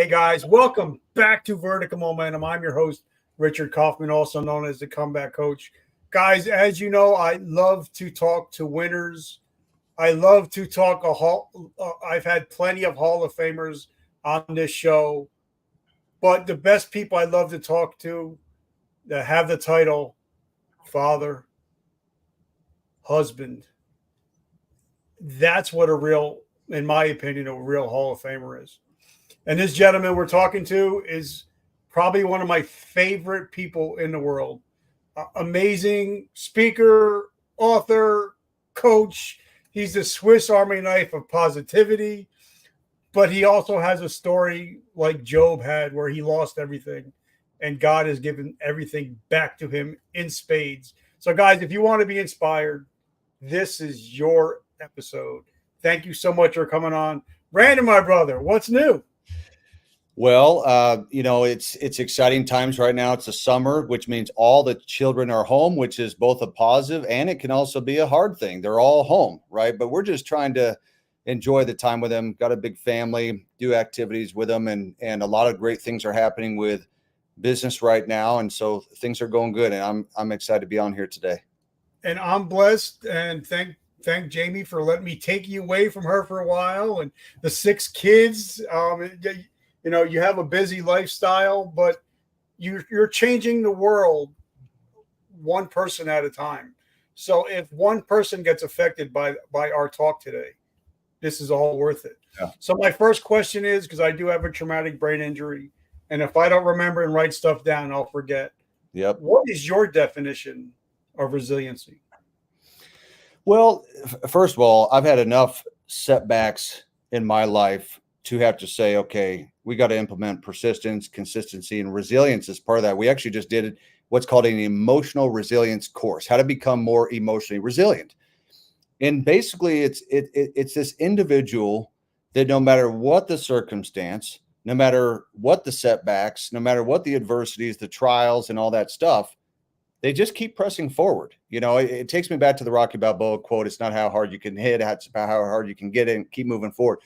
guys, welcome back to Vertical Momentum. I'm your host, Richard Kaufman, also known as the Comeback Coach. Guys, as you know, I love to talk to winners. I love to talk I've had plenty of Hall of Famers on this show, but the best people I love to talk to that have the title father, husband. That's what in my opinion, a real Hall of Famer is. And this gentleman we're talking to is probably one of my favorite people in the world. Amazing speaker, author, coach. He's the Swiss Army knife of positivity, but he also has a story like Job had where he lost everything and God has given everything back to him in spades. So guys, if you want to be inspired, this is your episode. Thank you so much for coming on. Brandon, my brother, what's new? Well, it's exciting times right now. It's the summer, which means all the children are home, which is both a positive and it can also be a hard thing. They're all home, right? But we're just trying to enjoy the time with them. Got a big family, do activities with them, and a lot of great things are happening with business right now. And so things are going good, and I'm excited to be on here today. And I'm blessed, and thank Jamie for letting me take you away from her for a while and the 6 kids. You have a busy lifestyle, but you're changing the world one person at a time. So if one person gets affected by our talk today, this is all worth it. Yeah. So my first question is, because I do have a traumatic brain injury, and if I don't remember and write stuff down, I'll forget. Yep. What is your definition of resiliency? Well, first of all, I've had enough setbacks in my life to have to say, okay, we got to implement persistence, consistency, and resilience as part of that. We actually just did what's called an emotional resilience course, how to become more emotionally resilient. And basically it's this individual that no matter what the circumstance, no matter what the setbacks, no matter what the adversities, the trials and all that stuff, they just keep pressing forward. It takes me back to the Rocky Balboa quote. It's not how hard you can hit, it's about how hard you can get in, keep moving forward.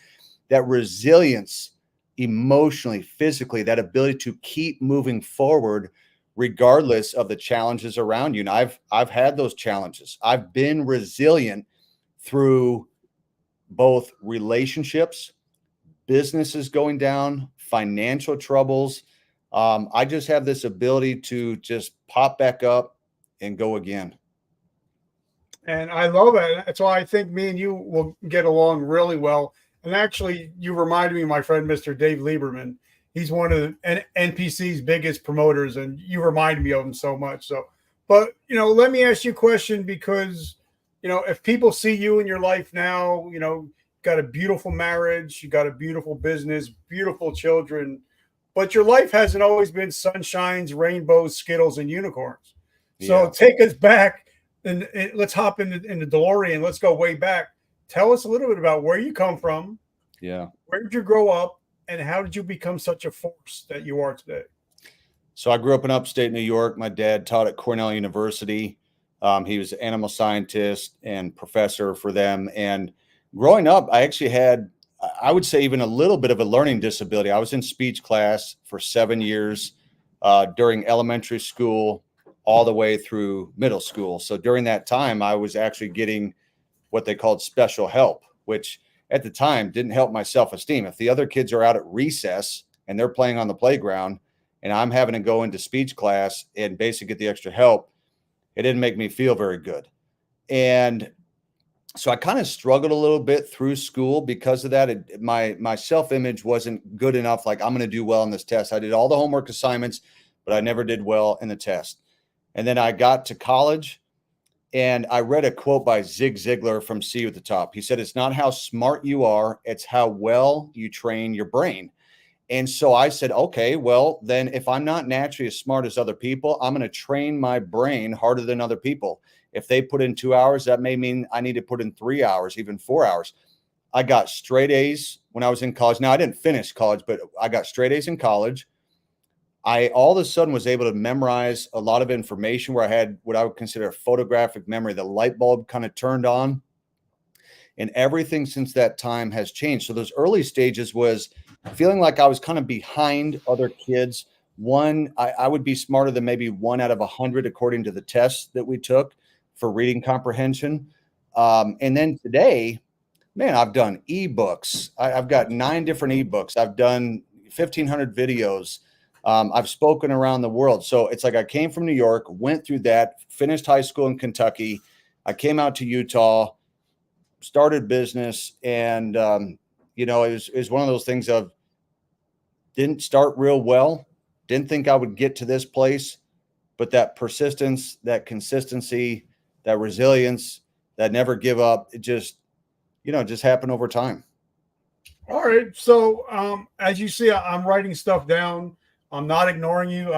That resilience, emotionally, physically, that ability to keep moving forward regardless of the challenges around you. And I've had those challenges. I've been resilient through both relationships, businesses going down, financial troubles. I just have this ability to just pop back up and go again. And I love it. That's why I think me and you will get along really well. And actually, you reminded me of my friend, Mr. Dave Lieberman. He's one of the NPC's biggest promoters, and you reminded me of him so much. So, but, let me ask you a question because, if people see you in your life now, got a beautiful marriage, you got a beautiful business, beautiful children, but your life hasn't always been sunshines, rainbows, Skittles, and unicorns. So take us back and let's hop in the DeLorean. Let's go way back. Tell us a little bit about where you come from. Yeah. Where did you grow up and how did you become such a force that you are today? So I grew up in upstate New York. My dad taught at Cornell University. He was an animal scientist and professor for them. And growing up, I actually had, I would say, even a little bit of a learning disability. I was in speech class for 7 years during elementary school all the way through middle school. So during that time, I was actually getting what they called special help, which at the time didn't help my self-esteem. If the other kids are out at recess and they're playing on the playground and I'm having to go into speech class and basically get the extra help, it didn't make me feel very good. And so I kind of struggled a little bit through school because of that. My self-image wasn't good enough. Like, I'm going to do well on this test. I did all the homework assignments, but I never did well in the test. And then I got to college and I read a quote by Zig Ziglar from See You at the Top. He said, "It's not how smart you are, it's how well you train your brain." And so I said, okay, well, then if I'm not naturally as smart as other people, I'm going to train my brain harder than other people. If they put in 2 hours, that may mean I need to put in 3 hours, even 4 hours. I got straight A's when I was in college. Now, I didn't finish college, but I got straight A's in college. I all of a sudden was able to memorize a lot of information where I had what I would consider a photographic memory. The light bulb kind of turned on. And everything since that time has changed. So those early stages was feeling like I was kind of behind other kids. I would be smarter than maybe 1 out of 100 according to the tests that we took for reading comprehension. And then today, man, I've done ebooks. I've got 9 different ebooks. I've done 1,500 videos. I've spoken around the world. So it's like I came from New York, went through that, finished high school in Kentucky. I came out to Utah, started business, and it was one of those things of didn't start real well, didn't think I would get to this place, but that persistence, that consistency, that resilience, that never give up, it just happened over time. All right. So as you see, I'm writing stuff down. I'm not ignoring you.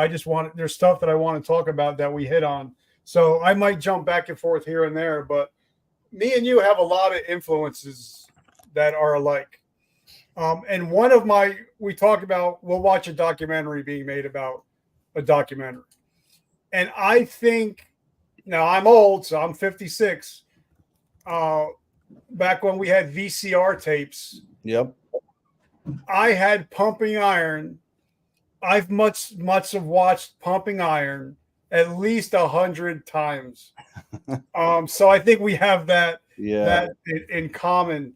There's stuff that I want to talk about that we hit on. So I might jump back and forth here and there, but me and you have a lot of influences that are alike. And we talked about, we'll watch a documentary being made about a documentary. And I think, now I'm old, so I'm 56. Back when we had VCR tapes. Yep. I had Pumping Iron. I've much have watched Pumping Iron at least 100 times. So I think we have that in common.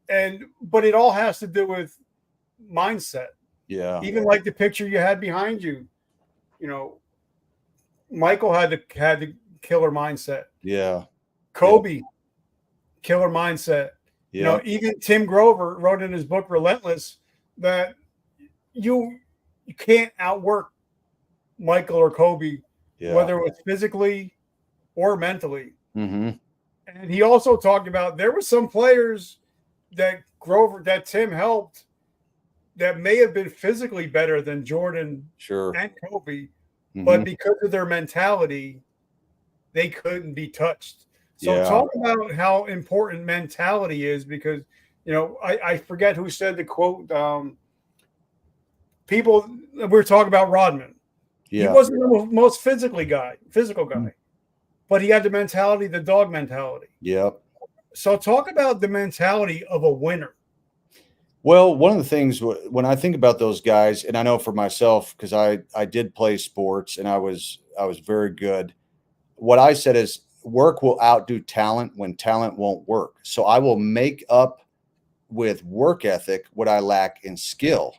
But it all has to do with mindset. Yeah. Even like the picture you had behind you, Michael had the killer mindset. Yeah. Kobe, killer mindset. Yeah. Even Tim Grover wrote in his book Relentless that you can't outwork Michael or Kobe, whether it was physically or mentally. Mm-hmm. And he also talked about there were some players that Tim helped that may have been physically better than Jordan and Kobe, but because of their mentality, they couldn't be touched. So talk about how important mentality is, because I forget who said the quote. People, we were talking about Rodman. He wasn't the most physical guy, but he had the mentality, the dog mentality. Yep. So talk about the mentality of a winner. Well, one of the things when I think about those guys, and I know for myself, because I did play sports and I was very good. What I said is work will outdo talent when talent won't work. So I will make up with work ethic what I lack in skill.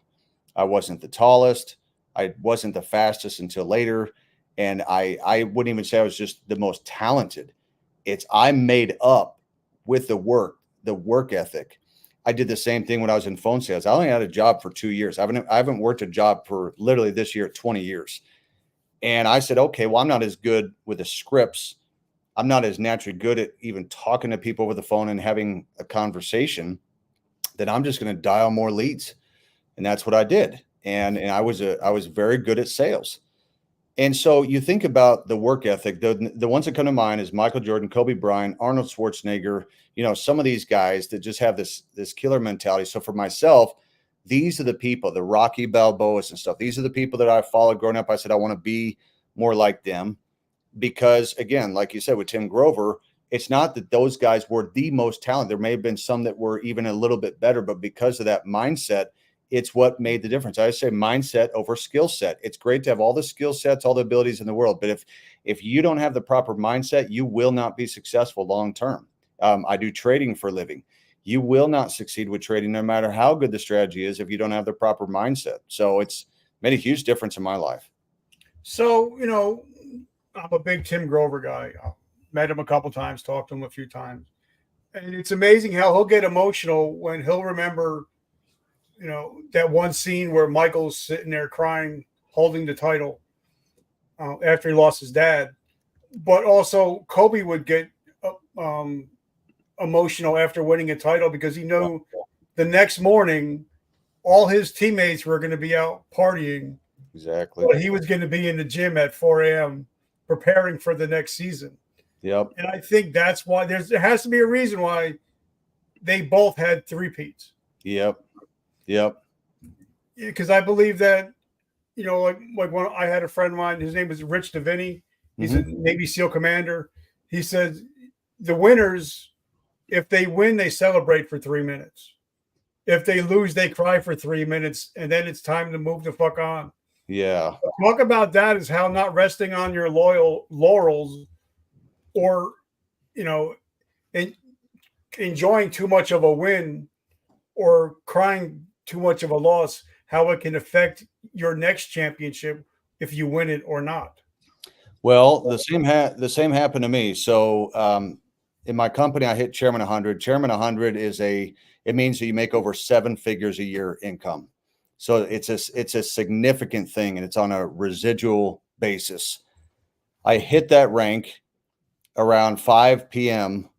I wasn't the tallest. I wasn't the fastest until later. And I wouldn't even say I was just the most talented. I made up with the work ethic. I did the same thing when I was in phone sales. I only had a job for 2 years. I haven't worked a job for literally this year, 20 years. And I said, okay, well, I'm not as good with the scripts. I'm not as naturally good at even talking to people over the phone and having a conversation, that I'm just going to dial more leads. And that's what I did. And I was very good at sales. And so you think about the work ethic, the ones that come to mind is Michael Jordan, Kobe Bryant, Arnold Schwarzenegger, some of these guys that just have this killer mentality. So for myself, these are the people, the Rocky Balboas and stuff. These are the people that I followed growing up. I said, I want to be more like them, because again, like you said, with Tim Grover, it's not that those guys were the most talented. There may have been some that were even a little bit better, but because of that mindset, it's what made the difference. I say mindset over skill set. It's great to have all the skill sets, all the abilities in the world, but if you don't have the proper mindset, you will not be successful long term. I do trading for a living. You will not succeed with trading, no matter how good the strategy is, if you don't have the proper mindset. So it's made a huge difference in my life. So, I'm a big Tim Grover guy. I met him a couple times, talked to him a few times. And it's amazing how he'll get emotional when he'll remember, that one scene where Michael's sitting there crying, holding the title after he lost his dad. But also Kobe would get emotional after winning a title, because he knew the next morning all his teammates were going to be out partying. Exactly. But he was going to be in the gym at 4 a.m. preparing for the next season. Yep. And I think that's why there has to be a reason why they both had three-peats. Yep. Because I believe that, like when I had a friend of mine, his name was Rich DeVinny. He's a Navy SEAL commander. He said the winners, if they win, they celebrate for 3 minutes. If they lose, they cry for 3 minutes, and then it's time to move the fuck on. Yeah. Talk about that is how not resting on your laurels, or you know, enjoying too much of a win or crying too much of a loss, how it can affect your next championship if you win it or not. Well, the same happened to me. So in my company, I hit Chairman 100. Chairman 100 it means that you make over 7 figures a year income. So it's a significant thing, and it's on a residual basis. I hit that rank around 5 p.m.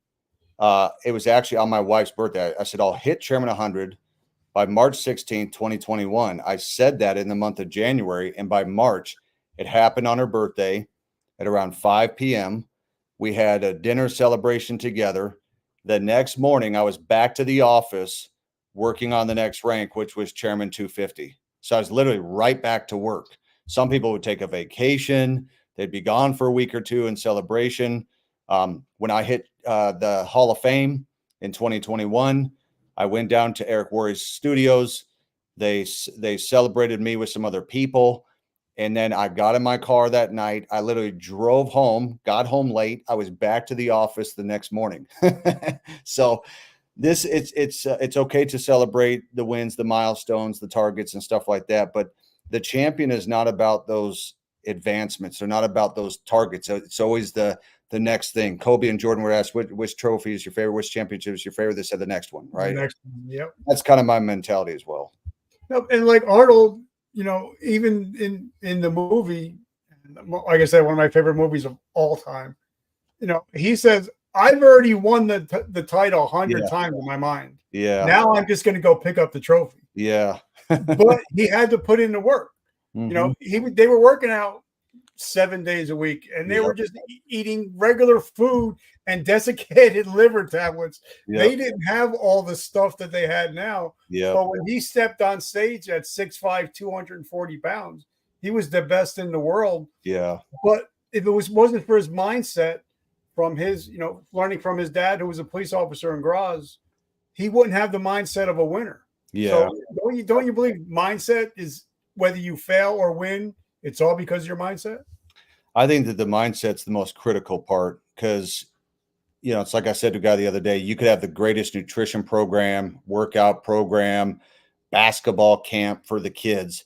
It was actually on my wife's birthday. I said, I'll hit Chairman 100 by March 16th, 2021. I said that in the month of January, and by March, it happened on her birthday at around 5 p.m. We had a dinner celebration together. The next morning, I was back to the office working on the next rank, which was Chairman 250. So I was literally right back to work. Some people would take a vacation. They'd be gone for a week or two in celebration. When I hit the Hall of Fame in 2021, I went down to Eric Worre's studios. They celebrated me with some other people. And then I got in my car that night. I literally drove home, got home late. I was back to the office the next morning. So it's okay to celebrate the wins, the milestones, the targets and stuff like that. But the champion is not about those advancements. They're not about those targets. It's always the next thing. Kobe and Jordan were asked, which trophy is your favorite? Which championship is your favorite? They said the next one, right? The next one, yep. That's kind of my mentality as well. And like Arnold, even in the movie, like I said, one of my favorite movies of all time, he says, I've already won the title 100 times in my mind. Yeah. Now I'm just going to go pick up the trophy. Yeah. But he had to put in the work. Mm-hmm. They were working out 7 days a week, and they were just eating regular food and desiccated liver tablets. Yep. They didn't have all the stuff that they had now. Yeah. But when he stepped on stage at 6'5", 240 pounds, he was the best in the world. Yeah. But if it wasn't for his mindset, from his, learning from his dad, who was a police officer in Graz, he wouldn't have the mindset of a winner. Yeah. So don't you believe mindset is, whether you fail or win, it's all because of your mindset? I think that the mindset's the most critical part, because, it's like I said to a guy the other day, you could have the greatest nutrition program, workout program, basketball camp for the kids.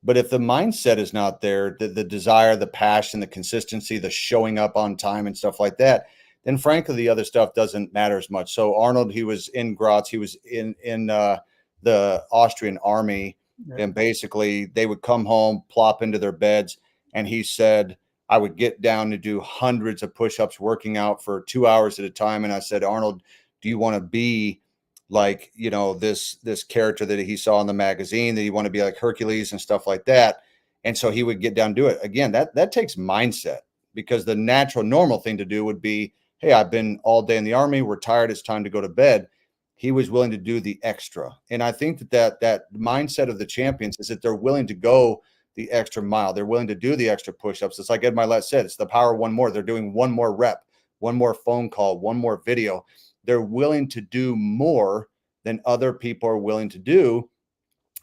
But if the mindset is not there, the desire, the passion, the consistency, the showing up on time and stuff like that, then frankly, the other stuff doesn't matter as much. So Arnold, he was in Graz, he was in the Austrian army. Yeah. And basically they would come home, plop into their beds. And he said, I would get down to do hundreds of push-ups, working out for 2 hours at a time. And I said, Arnold, do you want to be like, this character that he saw in the magazine, that you want to be like Hercules and stuff like that? And so he would get down and do it. Again, that takes mindset, because the natural, normal thing to do would be, hey, I've been all day in the army, we're tired, it's time to go to bed. He was willing to do the extra. And I think that mindset of the champions is that they're willing to go the extra mile. They're willing to do the extra push-ups. It's like Ed Milet said, it's the power of one more. They're doing one more rep, one more phone call, one more video. They're willing to do more than other people are willing to do.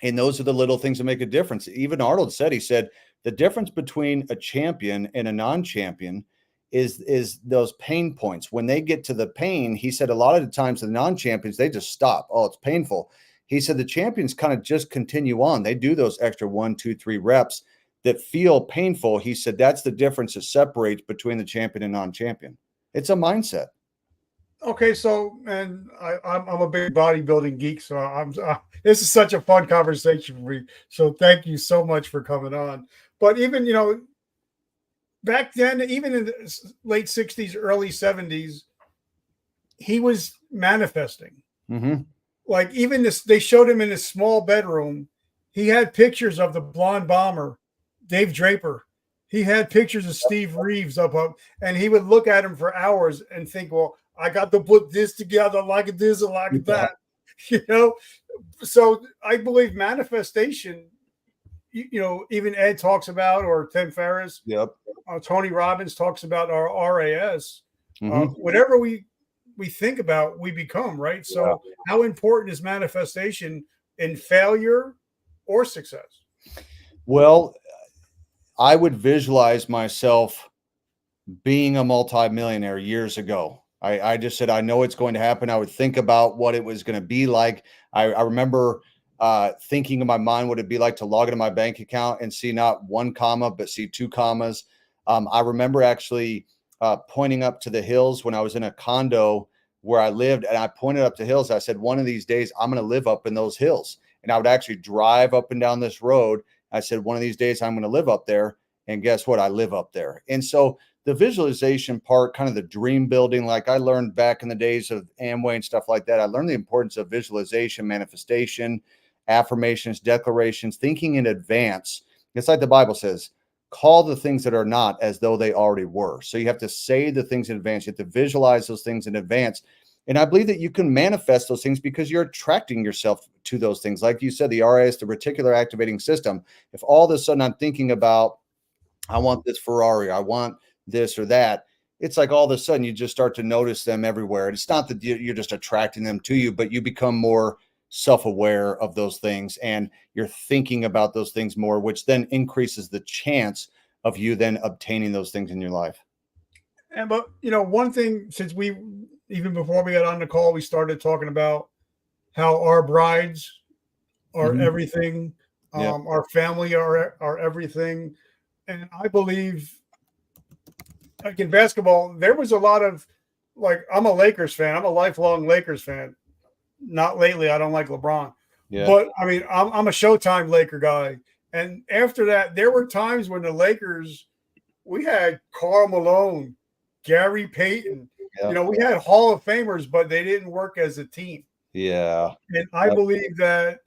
And those are the little things that make a difference. Even Arnold said, the difference between a champion and a non-champion is those pain points. When they get to the pain, he said, a lot of the times the non-champions, they just stop. Oh, it's painful. He said the champions kind of just continue on. They do those extra 1, 2, 3 reps that feel painful. He said that's the difference that separates between the champion and non-champion. It's a mindset. Okay, so, and I'm a big bodybuilding geek, so this is such a fun conversation for me. So thank you so much for coming on. But even, back then, even in the late 60s, early 70s, he was manifesting. Mm-hmm. Like even this, they showed him in his small bedroom. He had pictures of the blonde bomber, Dave Draper. He had pictures of Steve Reeves up, and he would look at him for hours and think, well, I got to put this together like this and like that, So I believe manifestation, even Ed talks about, or Tim Ferriss, yep. Tony Robbins talks about our RAS. Mm-hmm. Whatever we we think about, we become, right? Yeah. So how important is manifestation in failure or success? Well, I would visualize myself being a multimillionaire years ago. I just said, I know it's going to happen. I would think about what it was going to be like. I remember thinking in my mind what it'd be like to log into my bank account and see not one comma, but see two commas. I remember actually pointing up to the hills when I was in a condo where I lived, and I pointed up to hills. I said, one of these days I'm going to live up in those hills. And I would actually drive up and down this road. I said, one of these days I'm going to live up there. And guess what? I live up there. And so the visualization part, kind of the dream building, like I learned back in the days of Amway and stuff like that, I learned the importance of visualization, manifestation, affirmations, declarations, thinking in advance. It's like the Bible says, call the things that are not as though they already were. So you have to say the things in advance. You have to visualize those things in advance. And I believe that you can manifest those things because you're attracting yourself to those things. Like you said, the RAS, the reticular activating system. If all of a sudden I'm thinking about, I want this Ferrari, I want this or that, it's like all of a sudden you just start to notice them everywhere. And it's not that you're just attracting them to you, but you become more self-aware of those things and you're thinking about those things more, which then increases the chance of you then obtaining those things in your life. And but one thing, since we, even before we got on the call, we started talking about how our brides are everything, Yeah. our family are everything, and I believe, like in basketball, there was a lot of, like, I'm a Lakers fan. I'm a lifelong Lakers fan. Not lately. I don't like LeBron, Yeah. but I mean, I'm a Showtime Laker guy. And after that, there were times when the Lakers, we had Karl Malone, Gary Payton. Yeah. We had Hall of Famers, but they didn't work as a team. Yeah. And I believe that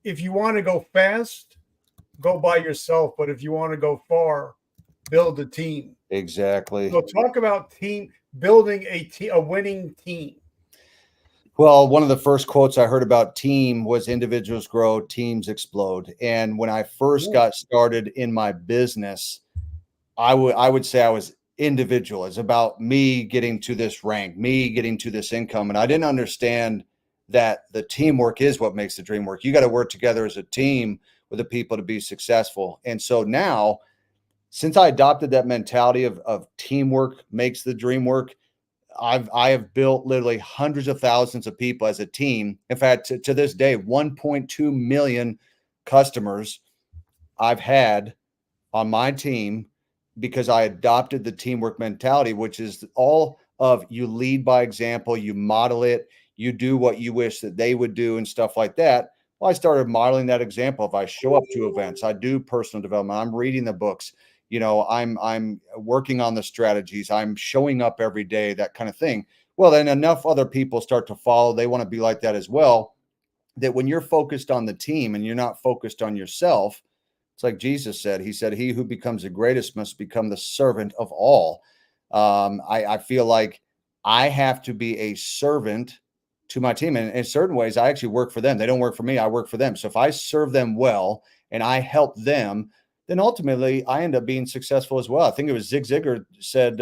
if you want to go fast, go by yourself. But if you want to go far, build a team. Exactly. So talk about building a winning team. Well, one of the first quotes I heard about team was individuals grow, teams explode. And when I first got started in my business, I would say I was individual. It's about me getting to this rank, me getting to this income. And I didn't understand that the teamwork is what makes the dream work. You got to work together as a team with the people to be successful. And so now, since I adopted that mentality of teamwork makes the dream work, I have built literally hundreds of thousands of people as a team. In fact, to this day, 1.2 million customers I've had on my team because I adopted the teamwork mentality, which is all of you lead by example, you model it, you do what you wish that they would do and stuff like that. Well, I started modeling that example. If I show up to events, I do personal development, I'm reading the books, I'm working on the strategies, I'm showing up every day, that kind of thing. Well, then enough other people start to follow. They want to be like that as well. That when you're focused on the team and you're not focused on yourself, it's like Jesus said. He said, he who becomes the greatest must become the servant of all. I feel like I have to be a servant to my team. And in certain ways, I actually work for them. They don't work for me. I work for them. So if I serve them well and I help them, then ultimately I end up being successful as well. I think it was Zig Ziglar said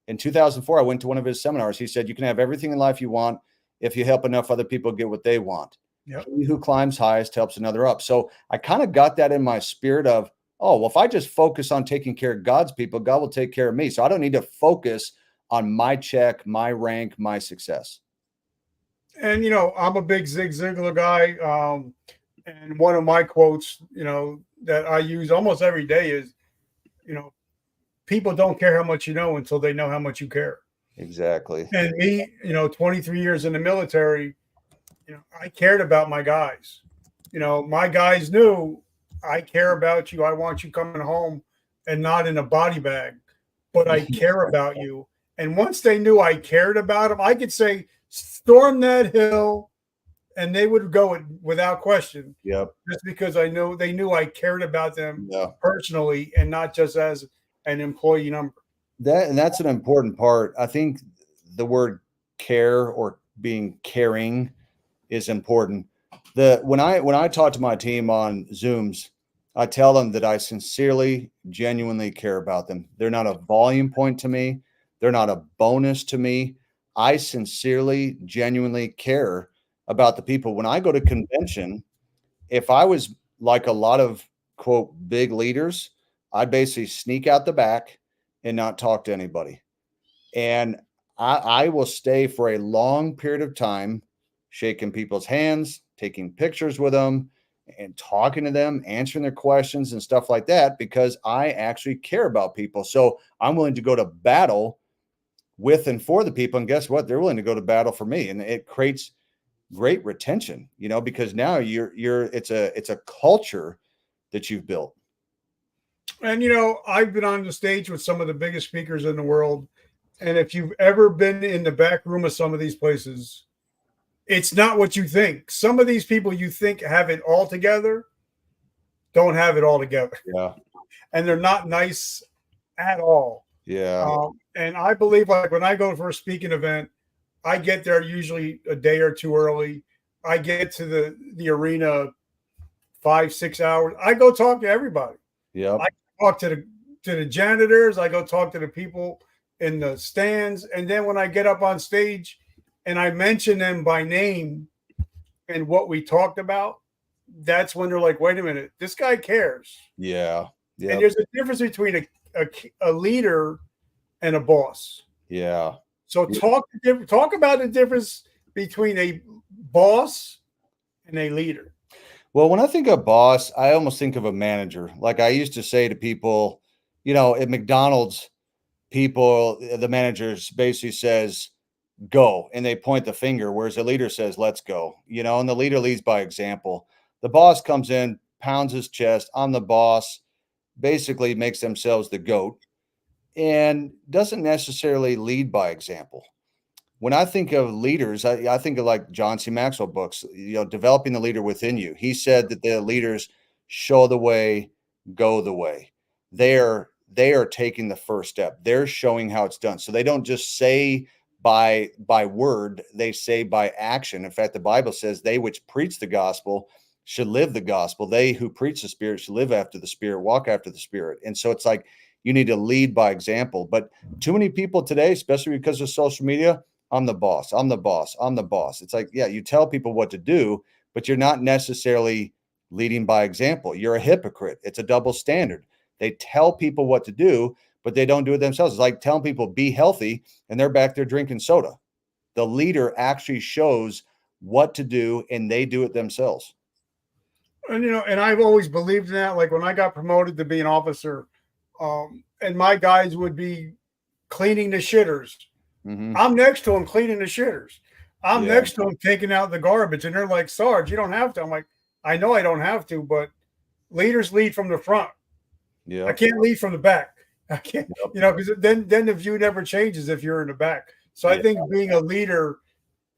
in 2004, I went to one of his seminars. He said, you can have everything in life you want if you help enough other people get what they want. Yep. He who climbs highest helps another up. So I kind of got that in my spirit of, oh, well, if I just focus on taking care of God's people, God will take care of me. So I don't need to focus on my check, my rank, my success. And, I'm a big Zig Ziglar guy. And one of my quotes, that I use almost every day is, people don't care how much you know until they know how much you care. Exactly. And me, 23 years in the military, I cared about my guys. My guys knew I care about you. I want you coming home and not in a body bag, but I care about you. And once they knew I cared about them, I could say, storm that hill, and they would go it without question. Yep. Just because they knew I cared about them personally and not just as an employee number. That's an important part. I think the word care or being caring is important. When I talk to my team on Zooms, I tell them that I sincerely, genuinely care about them. They're not a volume point to me. They're not a bonus to me. I sincerely, genuinely care about the people. When I go to convention, if I was like a lot of quote big leaders, I'd basically sneak out the back and not talk to anybody. And I will stay for a long period of time, shaking people's hands, taking pictures with them, and talking to them, answering their questions and stuff like that, because I actually care about people. So I'm willing to go to battle with and for the people. And guess what? They're willing to go to battle for me. And it creates great retention, because now it's a culture that you've built. And I've been on the stage with some of the biggest speakers in the world. And if you've ever been in the back room of some of these places, it's not what you think. Some of these people you think have it all together don't have it all together. Yeah. And they're not nice at all. Yeah. And I believe, like, when I go for a speaking event, I get there usually a day or two early. I get to the arena 5-6 hours. I go talk to everybody. Yeah. I talk to the janitors. I go talk to the people in the stands. And then when I get up on stage and I mention them by name and what we talked about, that's when they're like, wait a minute, this guy cares. Yeah. Yeah. And there's a difference between a leader and a boss. Yeah. So talk about the difference between a boss and a leader. Well, when I think of boss, I almost think of a manager. Like I used to say to people, at McDonald's, the managers basically says, go, and they point the finger, whereas the leader says, let's go, and the leader leads by example. The boss comes in, pounds his chest, I'm the boss, basically makes themselves the goat, and doesn't necessarily lead by example. When I think of leaders, I think of like John C. Maxwell books, developing the leader within you. He said that the leaders show the way, go the way. They are taking the first step. They're showing how it's done. So they don't just say by word, they say by action. In fact, the Bible says they which preach the gospel should live the gospel. They who preach the Spirit should live after the Spirit, walk after the Spirit. And so it's like you need to lead by example. But too many people today, especially because of social media, I'm the boss. I'm the boss. I'm the boss. It's like, yeah, you tell people what to do, but you're not necessarily leading by example. You're a hypocrite. It's a double standard. They tell people what to do, but they don't do it themselves. It's like telling people be healthy and they're back there drinking soda. The leader actually shows what to do and they do it themselves. And and I've always believed in that. Like when I got promoted to be an officer, and my guys would be cleaning the shitters. Mm-hmm. I'm next to them cleaning the shitters. I'm next to them taking out the garbage. And they're like, Sarge, you don't have to. I'm like, I know I don't have to, but leaders lead from the front. Yeah. I can't lead from the back. I can't, because then the view never changes if you're in the back. So I think being a leader,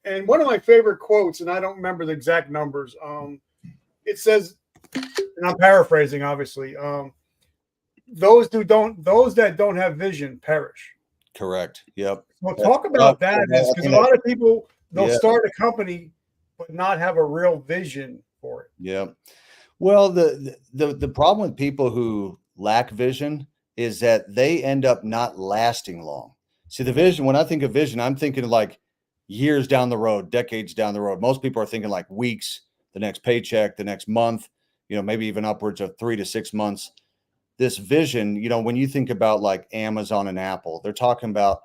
and one of my favorite quotes, and I don't remember the exact numbers, it says, and I'm paraphrasing, obviously, those that don't have vision perish. Correct. Yep. Well, talk about that, because a lot of people, they'll start a company but not have a real vision for it. Yeah. Well, the problem with people who lack vision is that they end up not lasting long. See, the vision, when I think of vision, I'm thinking like years down the road, decades down the road. Most people are thinking like weeks, the next paycheck, the next month, maybe even upwards of 3 to 6 months. This vision, when you think about like Amazon and Apple, they're talking about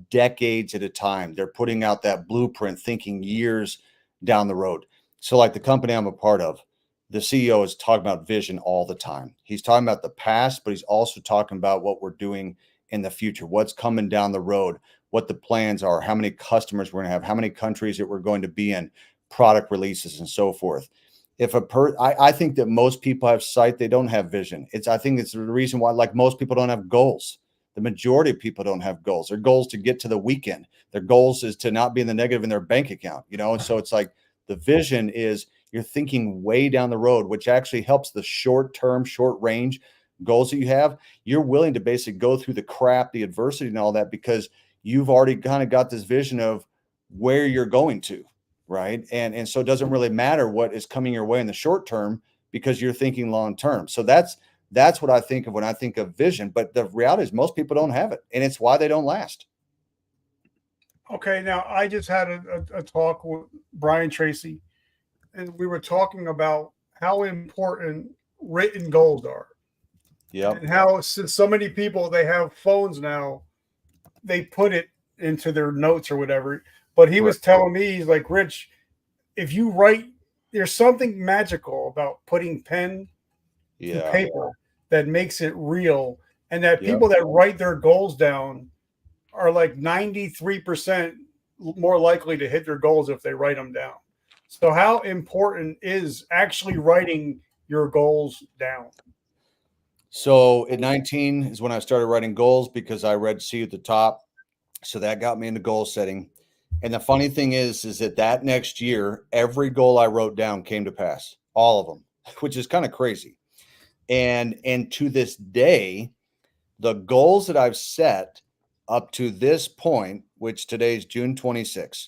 decades at a time. They're putting out that blueprint, thinking years down the road. So like the company I'm a part of, the CEO is talking about vision all the time. He's talking about the past, but he's also talking about what we're doing in the future, what's coming down the road, what the plans are, how many customers we're going to have, how many countries that we're going to be in, product releases, and so forth. I think that most people have sight, they don't have vision. I think it's the reason why, like, most people don't have goals. The majority of people don't have goals. Their goals to get to the weekend. Their goals is to not be in the negative in their bank account, And so it's like the vision is you're thinking way down the road, which actually helps the short-term, short-range goals that you have. You're willing to basically go through the crap, the adversity and all that, because you've already kind of got this vision of where you're going to, right? And so it doesn't really matter what is coming your way in the short term because you're thinking long-term. So that's what I think of when I think of vision. But the reality is most people don't have it, and it's why they don't last. Okay, now I just had a talk with Brian Tracy, and we were talking about how important written goals are, Yep. and how since so many people they have phones now, they put it into their notes or whatever. But he Right. was telling me, he's like, Rich, if you write, there's something magical about putting pen to Yeah. paper that makes it real, and that Yep. people that write their goals down are like 93% more likely to hit their goals if they write them down. So, how important is actually writing your goals down? So at 19 is when I started writing goals because I read See at the Top. So that got me into goal setting. And the funny thing is that next year, every goal I wrote down came to pass, all of them, which is kind of crazy. And to this day, the goals that I've set up to this point, which today is June 26th,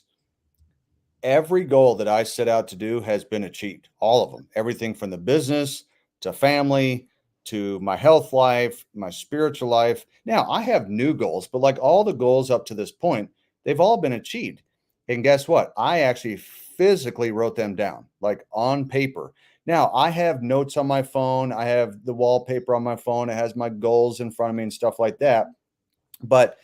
every goal that I set out to do has been achieved. All of them, everything from the business to family to my health life, my spiritual life. Now I have new goals, but like all the goals up to this point, they've all been achieved. And guess what? I actually physically wrote them down, like on paper. Now I have notes on my phone. I have the wallpaper on my phone. It has my goals in front of me and stuff like that. But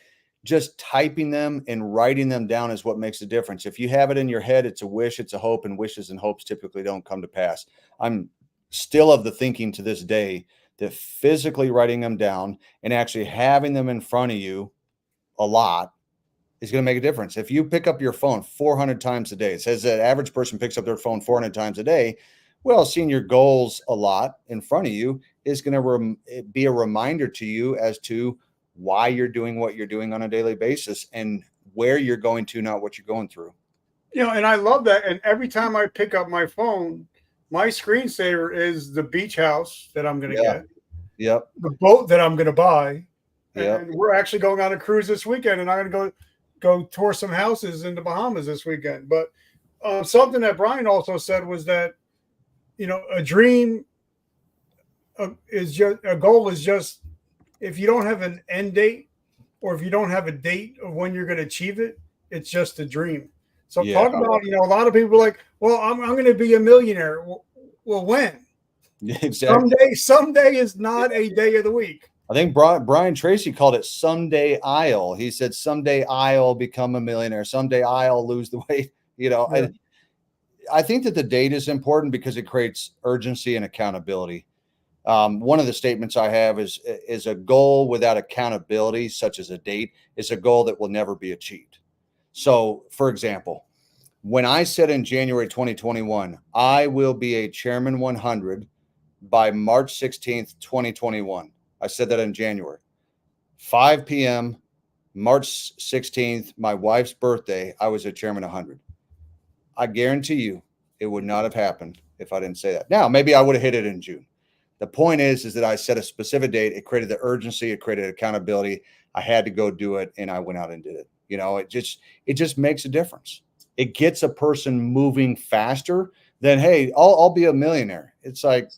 just typing them and writing them down is what makes a difference. If you have it in your head, it's a wish, it's a hope, and wishes and hopes typically don't come to pass. I'm still of the thinking to this day that physically writing them down and actually having them in front of you a lot is going to make a difference. If you pick up your phone 400 times a day, it says that average person picks up their phone 400 times a day. Well, seeing your goals a lot in front of you is going to be a reminder to you as to why you're doing what you're doing on a daily basis and where you're going to, not what you're going through. And I love that. And every time I pick up my phone, my screensaver is the beach house that I'm going to Yeah. get, Yep. the boat that I'm going to buy, Yep. and we're actually going on a cruise this weekend, and I'm going to go tour some houses in the Bahamas this weekend. But something that Brian also said was that a dream is just a goal is just if you don't have an end date or if you don't have a date of when you're going to achieve it, it's just a dream. So Yeah. talk about a lot of people are like, well, I'm going to be a millionaire. Well, when? Exactly. Someday is not a day of the week. I think Brian Tracy called it someday I'll. He said, someday I'll become a millionaire. Someday I'll lose the weight. Yeah. I think that the date is important because it creates urgency and accountability. One of the statements I have is a goal without accountability, such as a date, is a goal that will never be achieved. So, for example, when I said in January 2021, I will be a Chairman 100 by March 16th, 2021. I said that in January. 5 p.m., March 16th, my wife's birthday, I was a Chairman 100. I guarantee you it would not have happened if I didn't say that. Now, maybe I would have hit it in June. The point is that I set a specific date. It created the urgency. It created accountability. I had to go do it, and I went out and did it. It just makes a difference. It gets a person moving faster than, hey, I'll be a millionaire. It's like,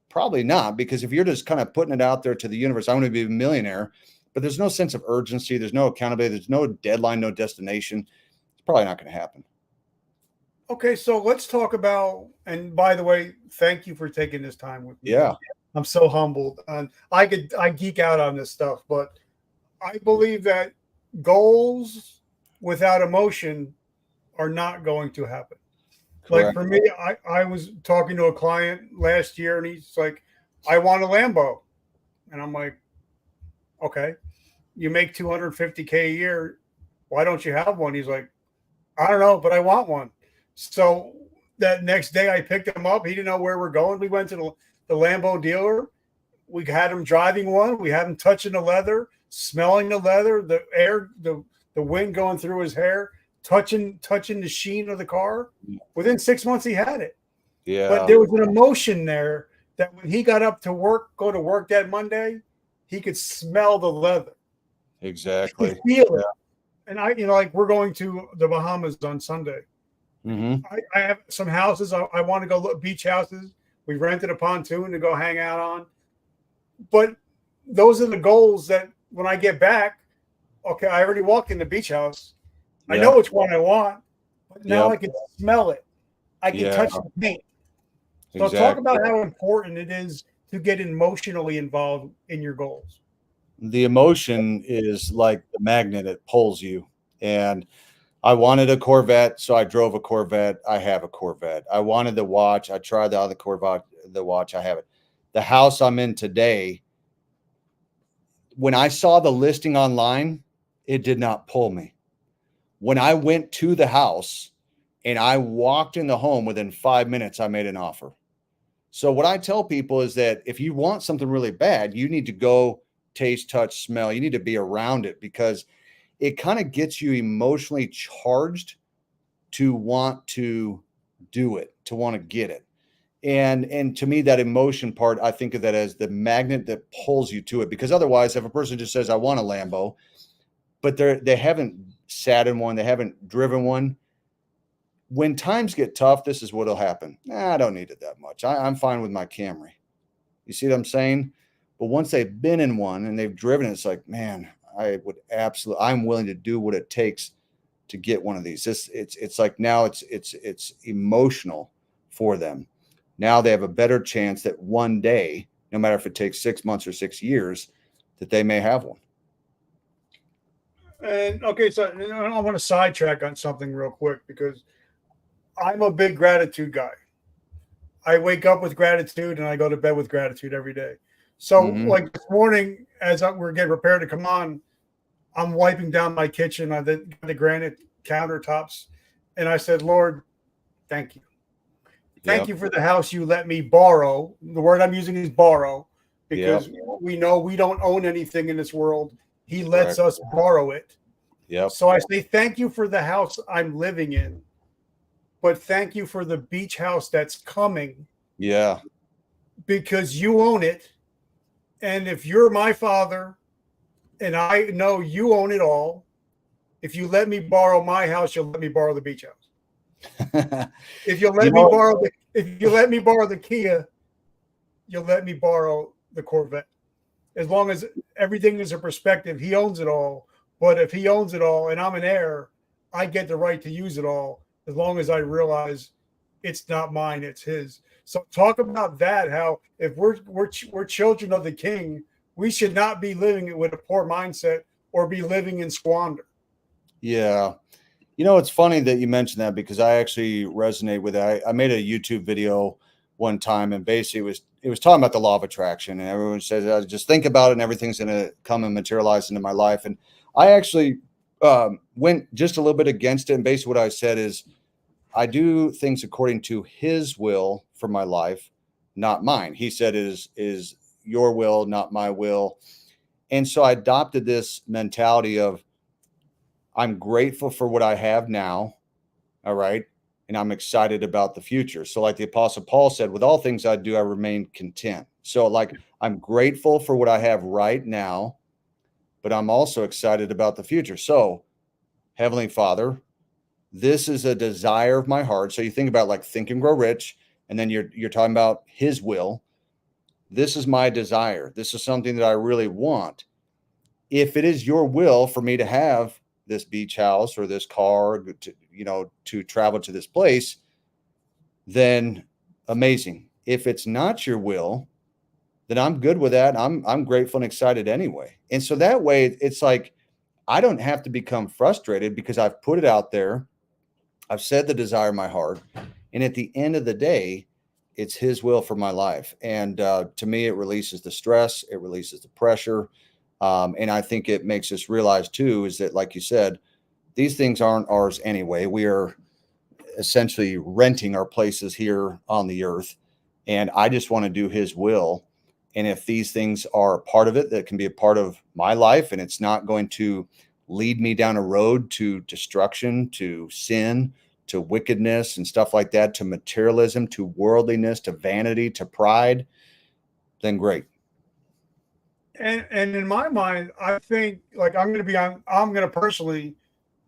probably not, because if you're just kind of putting it out there to the universe, I'm going to be a millionaire, but there's no sense of urgency. There's no accountability. There's no deadline, no destination. It's probably not going to happen. Okay, so let's talk about. And by the way, thank you for taking this time with me. Yeah. I'm so humbled, and I geek out on this stuff, but I believe that goals without emotion are not going to happen. Like Correct. for me, I was talking to a client last year, and he's like, "I want a Lambo," and I'm like, "Okay, you make 250K a year. Why don't you have one?" He's like, "I don't know, but I want one." So that next day, I picked him up. He didn't know where we're going. We went to the Lambo dealer. We had him driving one. We had him touching the leather, smelling the leather, the air, the wind going through his hair, touching the sheen of the car. Within 6 months, he had it. Yeah. But there was an emotion there that when he got up to go to work that Monday, he could smell the leather. Exactly. He could feel it. And like we're going to the Bahamas on Sunday. Mm-hmm. I have some houses. I want to go look beach houses. We rented a pontoon to go hang out on. But those are the goals that when I get back, okay, I already walked in the beach house. I know Yep. which one I want, but now Yep. I can smell it. I can Yeah. touch the paint. So talk Exactly. about how important it is to get emotionally involved in your goals. The emotion is like the magnet, it pulls you. And I wanted a Corvette, so I drove a Corvette. I have a Corvette. I wanted the watch. I tried the other Corvette, the watch. I have it. The house I'm in today, when I saw the listing online, it did not pull me. When I went to the house and I walked in the home, within 5 minutes, I made an offer. So what I tell people is that if you want something really bad, you need to go taste, touch, smell. You need to be around it, because it kind of gets you emotionally charged to want to do it, to want to get it. And to me, that emotion part, I think of that as the magnet that pulls you to it. Because otherwise, if a person just says, I want a Lambo, but they haven't sat in one, they haven't driven one, when times get tough, this is what'll happen. Nah, I don't need it that much. I'm fine with my Camry. You see what I'm saying? But once they've been in one and they've driven it, it's like, man, I'm willing to do what it takes to get one of these. It's like now it's emotional for them. Now they have a better chance that one day, no matter if it takes 6 months or 6 years, that they may have one. And okay, so I want to sidetrack on something real quick because I'm a big gratitude guy. I wake up with gratitude and I go to bed with gratitude every day. So, Mm-hmm. like this morning, as we're getting prepared to come on, I'm wiping down my kitchen on the granite countertops, and I said, Lord, thank you. Thank Yep. you for the house you let me borrow. The word I'm using is borrow, because Yep. we know we don't own anything in this world. He lets Correct. us borrow it. Yep. So I say, thank you for the house I'm living in, but thank you for the beach house that's coming, Yeah. because you own it. And if you're my father and I know you own it all, if you let me borrow my house, you'll let me borrow the beach house. If you You let me know, borrow the Kia, you'll let me borrow the Corvette. As long as everything is a perspective, he owns it all. But if he owns it all and I'm an heir, I get the right to use it all, as long as I realize it's not mine, it's his. So talk about that. How if we're children of the King, we should not be living with a poor mindset or be living in squander. yeah. You know, it's funny that you mentioned that, because I actually resonate with it. I made a YouTube video one time, and basically it was talking about the law of attraction, and everyone says, just think about it and everything's going to come and materialize into my life. And I actually went just a little bit against it. And basically what I said is, I do things according to his will for my life, not mine. He said, is your will, not my will. And so I adopted this mentality of, I'm grateful for what I have now. All right. And I'm excited about the future. So, like the Apostle Paul said, with all things I do, I remain content. So, like, I'm grateful for what I have right now, but I'm also excited about the future. So, Heavenly Father, this is a desire of my heart. So, you think about like Think and Grow Rich, and then you're talking about his will. This is my desire. This is something that I really want. If it is your will for me to have this beach house or this car to travel to this place, then amazing. If it's not your will, then I'm good with that. I'm grateful and excited anyway. And so that way it's like I don't have to become frustrated, because I've put it out there. I've said the desire of my heart, and at the end of the day, it's his will for my life. And to me, it releases the stress, it releases the pressure. And I think it makes us realize too, is that, like you said, these things aren't ours anyway. We are essentially renting our places here on the earth. And I just want to do his will. And if these things are a part of it, that can be a part of my life, and it's not going to lead me down a road to destruction, to sin, to wickedness and stuff like that, to materialism, to worldliness, to vanity, to pride, then great. And in my mind, I think like I'm going to personally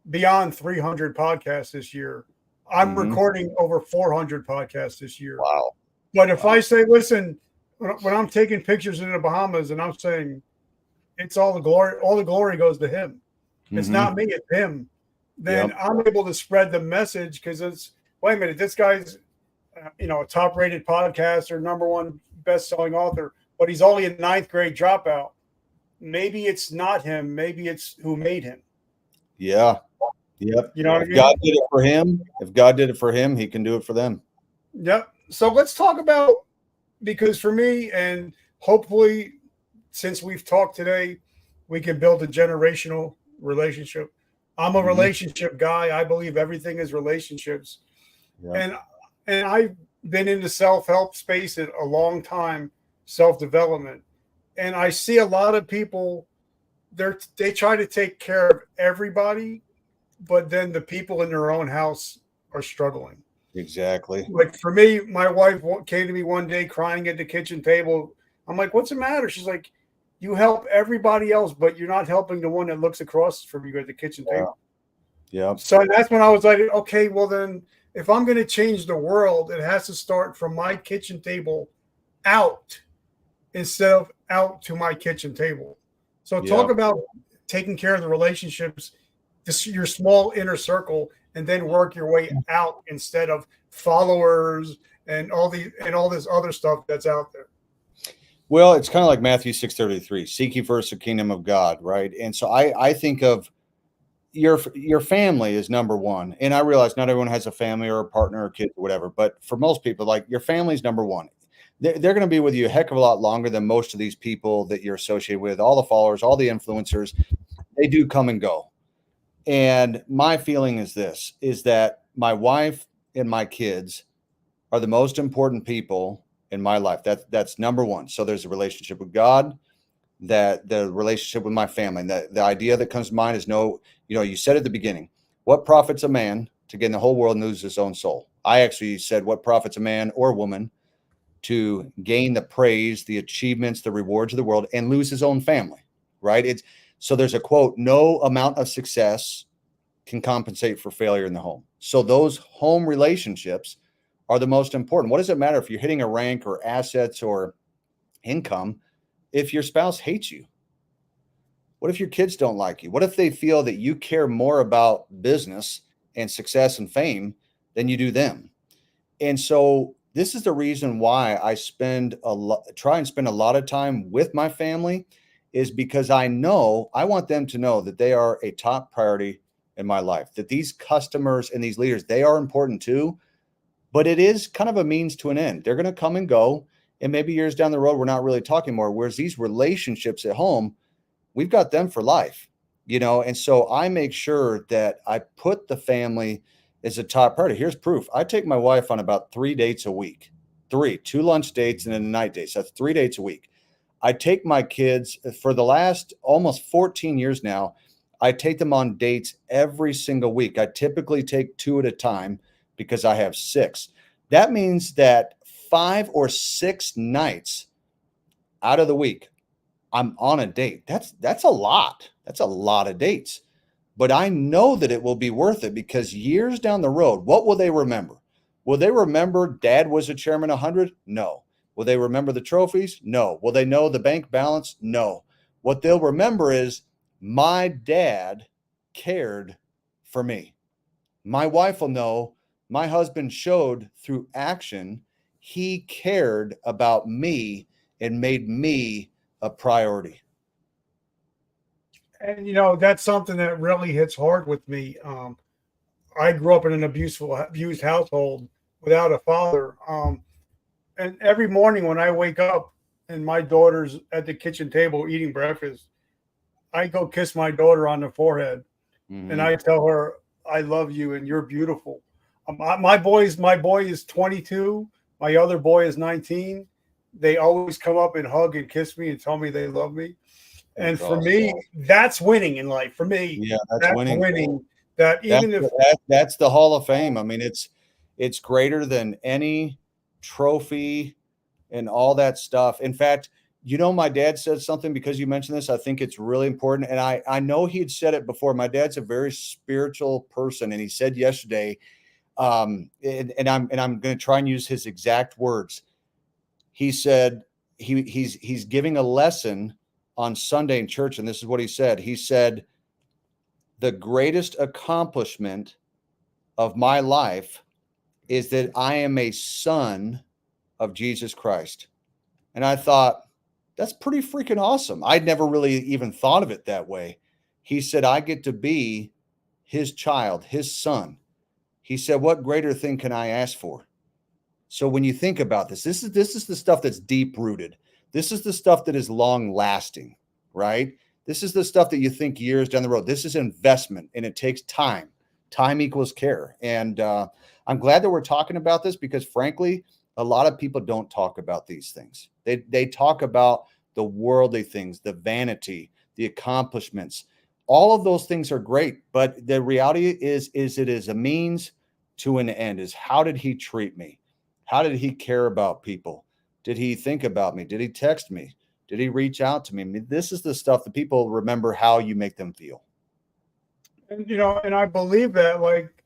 be on 300 podcasts this year. I'm Mm-hmm. recording over 400 podcasts this year. Wow. But if Wow. I say, listen, when I'm taking pictures in the Bahamas and I'm saying it's all the glory goes to him. It's Mm-hmm. not me, it's him. then Yep. I'm able to spread the message because it's, wait a minute, this guy's, a top rated podcaster, number one best selling author, but he's only a ninth grade dropout. Maybe it's not him. Maybe it's who made him. Yeah. Yep. You know what I If mean? God did it for him, he can do it for them. Yep. So let's talk about, because for me, and hopefully, since we've talked today, we can build a generational relationship. I'm a relationship guy. I believe everything is relationships. Yep. And I've been in the self-help space a long time, self-development. And I see a lot of people, they try to take care of everybody, but then the people in their own house are struggling. Exactly. Like for me, my wife came to me one day crying at the kitchen table. I'm like, what's the matter? She's like, you help everybody else, but you're not helping the one that looks across from you at the kitchen table. Yeah. So that's when I was like, okay, well then, if I'm going to change the world, it has to start from my kitchen table out instead of out to my kitchen table. So talk about taking care of the relationships, your small inner circle, and then work your way out instead of followers and all this other stuff that's out there. Well, it's kind of like Matthew 6:33, seek ye first the kingdom of God, right? And so I think of your family is number one. And I realize not everyone has a family or a partner or kids or whatever, but for most people, like your family is number one. They're going to be with you a heck of a lot longer than most of these people that you're associated with, all the followers, all the influencers. They do come and go. And my feeling is this, is that my wife and my kids are the most important people in my life. That's number one. So there's a relationship with God, that the relationship with my family. And the idea that comes to mind is you said at the beginning, what profits a man to gain the whole world and lose his own soul? I actually said, what profits a man or woman to gain the praise, the achievements, the rewards of the world and lose his own family, right? So there's a quote, no amount of success can compensate for failure in the home. So those home relationships are the most important. What does it matter if you're hitting a rank or assets or income if your spouse hates you? What if your kids don't like you? What if they feel that you care more about business and success and fame than you do them? And so this is the reason why I try and spend a lot of time with my family, is because I want them to know that they are a top priority in my life, that these customers and these leaders, they are important too, but it is kind of a means to an end. They're going to come and go. And maybe years down the road, we're not really talking more. Whereas these relationships at home, we've got them for life, and so I make sure that I put the family as a top priority. Here's proof. I take my wife on about 3 dates a week, two lunch dates and then a night date. So that's 3 dates a week. I take my kids for the last almost 14 years now. I take them on dates every single week. I typically take 2 at a time because I have 6. That means that 5 or 6 nights out of the week, I'm on a date. That's a lot. That's a lot of dates. But I know that it will be worth it, because years down the road, what will they remember? Will they remember Dad was a chairman 100? No. Will they remember the trophies? No. Will they know the bank balance? No. What they'll remember is my dad cared for me. My wife will know my husband showed through action he cared about me and made me a priority. And that's something that really hits hard with me. I grew up in an abused household without a father. And every morning when I wake up and my daughter's at the kitchen table eating breakfast, I go kiss my daughter on the forehead, and I tell her, I love you and you're beautiful. My boy is 22. My other boy is 19. They always come up and hug and kiss me and tell me they love me. And for me, that's winning in life. For me, that's winning. That's the Hall of Fame. I mean, it's greater than any trophy and all that stuff. In fact, my dad said something, because you mentioned this, I think it's really important. And I know he had said it before. My dad's a very spiritual person. And he said yesterday, and I'm going to try and use his exact words. He said, he's giving a lesson on Sunday in church. And this is what he said. He said, the greatest accomplishment of my life is that I am a son of Jesus Christ. And I thought, that's pretty freaking awesome. I'd never really even thought of it that way. He said, I get to be his child, his son. He said, what greater thing can I ask for? So when you think about this is the stuff that's deep rooted. This is the stuff that is long lasting, right? This is the stuff that you think years down the road. This is investment, and it takes time. Time equals care. And I'm glad that we're talking about this, because frankly, a lot of people don't talk about these things. They talk about the worldly things, the vanity, the accomplishments. All of those things are great, but the reality is it is a means to an end. Is how did he treat me? How did he care about people? Did he think about me? Did he text me? Did he reach out to me? I mean, this is the stuff that people remember, how you make them feel. And, and I believe that, like,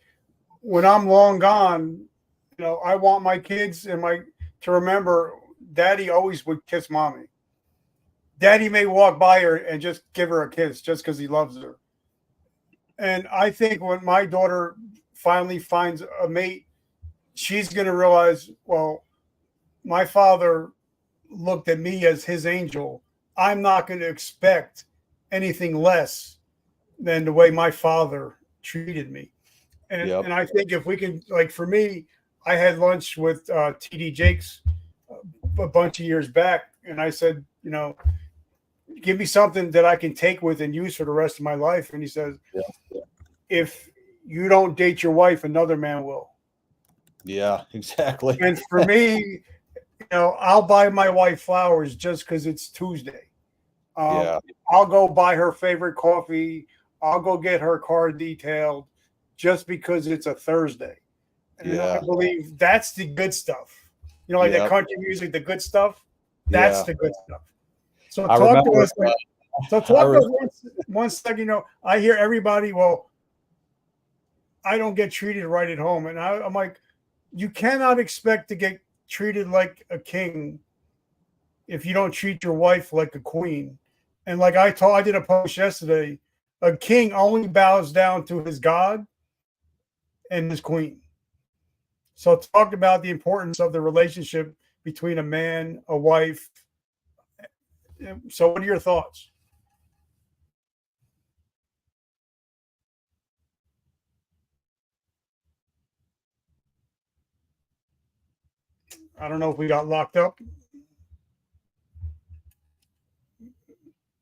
when I'm long gone, I want my kids to remember Daddy always would kiss Mommy. Daddy may walk by her and just give her a kiss just because he loves her. And I think when my daughter finally finds a mate, she's going to realize, well, my father looked at me as his angel. I'm not going to expect anything less than the way my father treated me. And I think if we can, like, for me, I had lunch with TD Jakes a bunch of years back, and I said, give me something that I can take with and use for the rest of my life. And he says, if you don't date your wife, another man will. Yeah, exactly. And for me, I'll buy my wife flowers just because it's Tuesday. I'll go buy her favorite coffee. I'll go get her car detailed just because it's a Thursday. And I believe that's the good stuff. Like the country music, the good stuff. That's the good stuff. So talk to us. Talk to us one second. I hear everybody, well, I don't get treated right at home. And I'm like, you cannot expect to get treated like a king if you don't treat your wife like a queen. And like I did a post yesterday, a king only bows down to his God and his queen. So talk about the importance of the relationship between a man, a wife. So what are your thoughts? I don't know if we got locked up.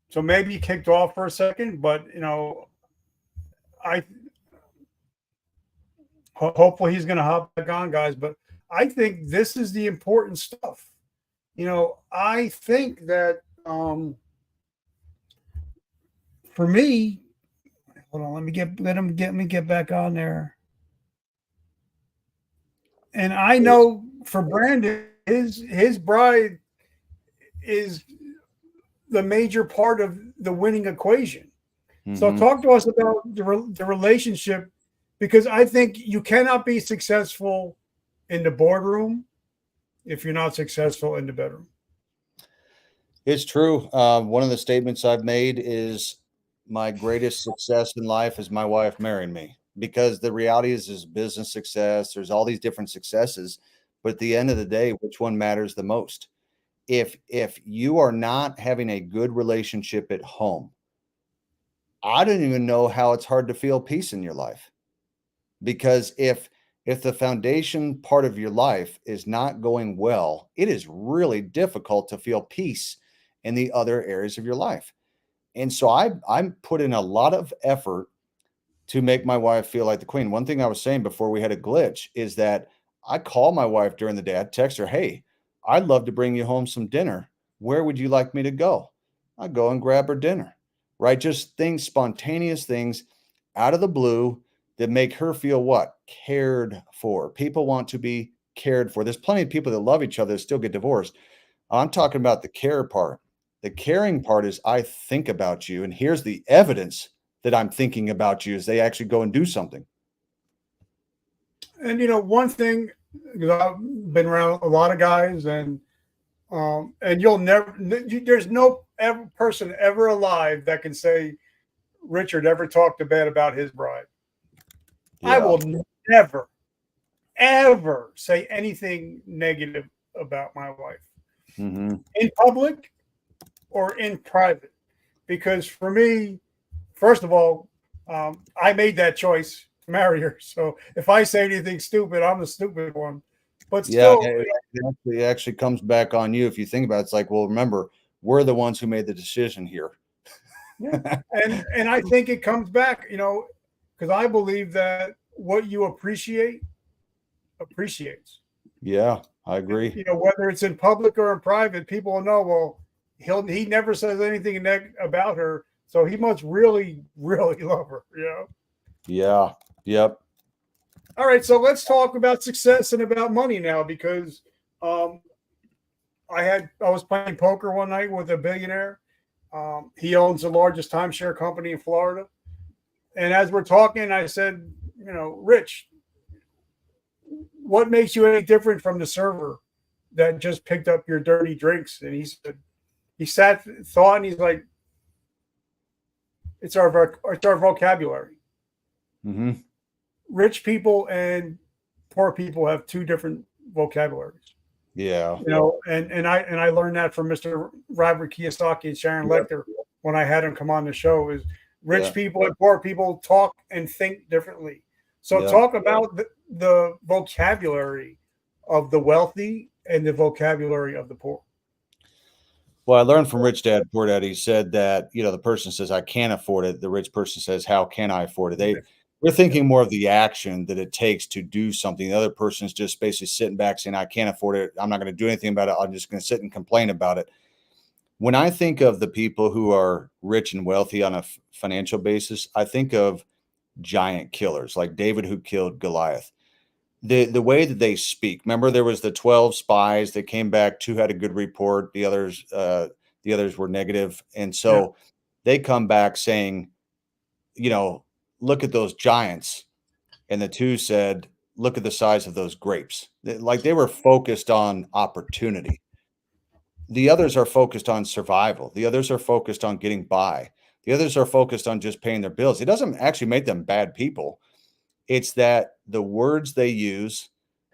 So maybe you kicked off for a second, but hopefully he's going to hop back on, guys. But I think this is the important stuff. I think that for me, hold on, let me get back on there. And I know for Brandon, his bride is the major part of the winning equation. Mm-hmm. So talk to us about the relationship, because I think you cannot be successful in the boardroom if you're not successful in the bedroom. It's true. One of the statements I've made is my greatest success in life is my wife marrying me, because the reality is business success. There's all these different successes, but at the end of the day, which one matters the most? If you are not having a good relationship at home, I don't even know how it's hard to feel peace in your life. Because if the foundation part of your life is not going well, it is really difficult to feel peace in the other areas of your life. And so I'm putting a lot of effort to make my wife feel like the queen. One thing I was saying before we had a glitch is that I call my wife during the day. I'd text her, hey, I'd love to bring you home some dinner. Where would you like me to go? I go and grab her dinner, right? Just things, spontaneous things out of the blue that make her feel what? Cared for. People want to be cared for. There's plenty of people that love each other that still get divorced. I'm talking about the care part. The caring part is I think about you, and here's the evidence that I'm thinking about you, is they actually go and do something. And one thing, because I've been around a lot of guys, and you'll never, there's no person ever alive that can say Richard ever talked bad about his bride. I Yeah. will never, ever say anything negative about my wife Mm-hmm. in public or in private. Because for me, first of all, I made that choice to marry her. So if I say anything stupid, I'm the stupid one. But Yeah, still, it actually comes back on you if you think about it. It's like, well, remember, we're the ones who made the decision here. yeah. And I think it comes back, because I believe that what you appreciate appreciates. Yeah, I agree. Whether it's in public or in private, people will know. Well, he never says anything about her, so he must really, really love her. Yeah. Yep. All right, so let's talk about success and about money now, because um, I was playing poker one night with a billionaire. He owns the largest timeshare company in Florida, and as we're talking, I said, Rich, what makes you any different from the server that just picked up your dirty drinks? And he thought, and he's like, it's our vocabulary. Mm-hmm. Rich people and poor people have two different vocabularies. Yeah. And I learned that from Mr. Robert Kiyosaki and Sharon Lecter when I had him come on the show. Is rich people and poor people talk and think differently. So talk about the vocabulary of the wealthy and the vocabulary of the poor. Well, I learned from Rich Dad Poor Dad. He said that, the person says, I can't afford it. The rich person says, how can I afford it? We're thinking more of the action that it takes to do something. The other person is just basically sitting back saying, I can't afford it. I'm not going to do anything about it. I'm just going to sit and complain about it. When I think of the people who are rich and wealthy on a financial basis, I think of giant killers like David who killed Goliath. The way that they speak. Remember, there was the 12 spies that came back. 2 had a good report. The others were negative. And so they come back saying, look at those giants. And the 2 said, look at the size of those grapes. Like they were focused on opportunity. The others are focused on survival. The others are focused on getting by. The others are focused on just paying their bills. It doesn't actually make them bad people. It's that the words they use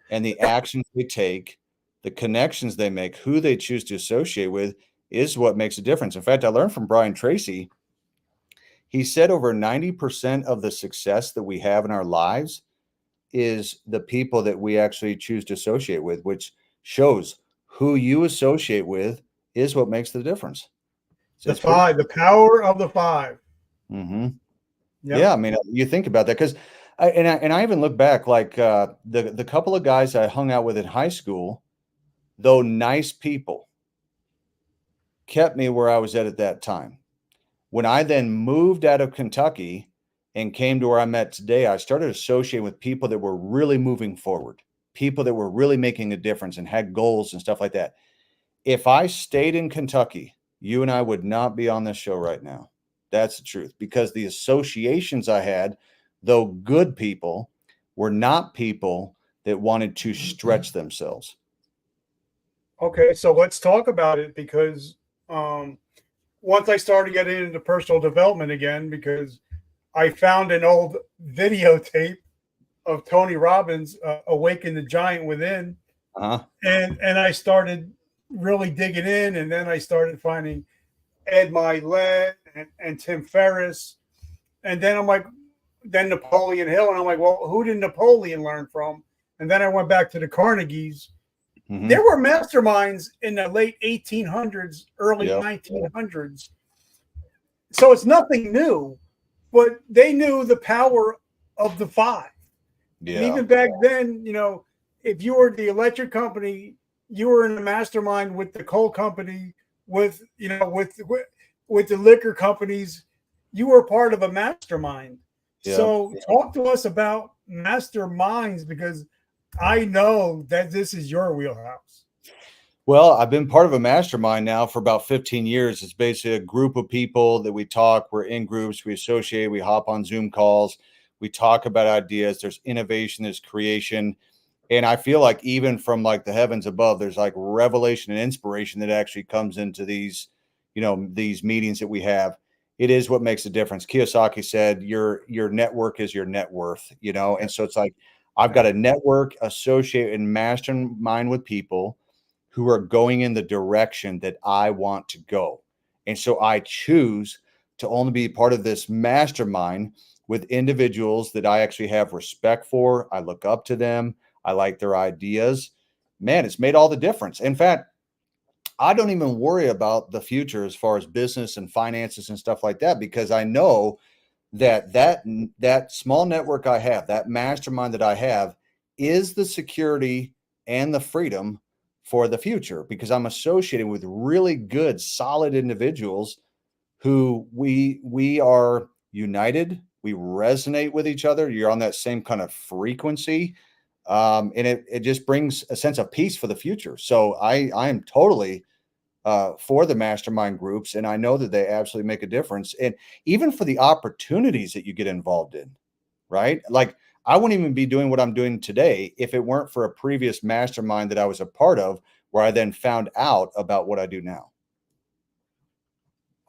and the actions they take, the connections they make, who they choose to associate with is what makes a difference. In fact, I learned from Brian Tracy, he said over 90% of the success that we have in our lives is the people that we actually choose to associate with, which shows who you associate with is what makes the difference. The power of the 5. Mm-hmm. Yep. Yeah, I mean, you think about that because I even look back like the couple of guys I hung out with in high school, though nice people, kept me where I was at that time. When I then moved out of Kentucky and came to where I'm at today, I started associating with people that were really moving forward, people that were really making a difference and had goals and stuff like that. If I stayed in Kentucky, you and I would not be on this show right now. That's the truth, because the associations I had, though good people, were not people that wanted to stretch themselves. Okay, so let's talk about it, because once I started getting into personal development again, because I found an old videotape of Tony Robbins, Awaken the Giant Within, and I started really digging in, and then I started finding Ed Milet and Tim Ferriss, and then I'm like, then Napoleon Hill, and I'm like, well, who did Napoleon learn from? And then I went back to the Carnegies. Mm-hmm. There were masterminds in the late 1800s, early 1900s. So it's nothing new, but they knew the power of the 5. Yeah. And even back then, if you were the electric company, you were in a mastermind with the coal company, with the liquor companies, you were part of a mastermind. Yeah. So talk to us about masterminds, because I know that this is your wheelhouse. Well, I've been part of a mastermind now for about 15 years. It's basically a group of people that we talk. We're in groups, we associate, we hop on Zoom calls, we talk about ideas. There's innovation, there's creation. And I feel like even from like the heavens above, there's like revelation and inspiration that actually comes into these, these meetings that we have. it is what makes a difference. Kiyosaki said, your network is your net worth, you know? And so it's like, I've got a network associated and mastermind with people who are going in the direction that I want to go. And so I choose to only be part of this mastermind with individuals that I actually have respect for. I look up to them. I like their ideas. Man, it's made all the difference. In fact, I don't even worry about the future as far as business and finances and stuff like that, because I know that small network I have, that mastermind that I have, is the security and the freedom for the future, because I'm associated with really good, solid individuals who we are united. We resonate with each other. You're on that same kind of frequency. And it just brings a sense of peace for the future. So I am totally for the mastermind groups, and I know that they absolutely make a difference. And even for the opportunities that you get involved in, right? Like, I wouldn't even be doing what I'm doing today if it weren't for a previous mastermind that I was a part of, where I then found out about what I do now.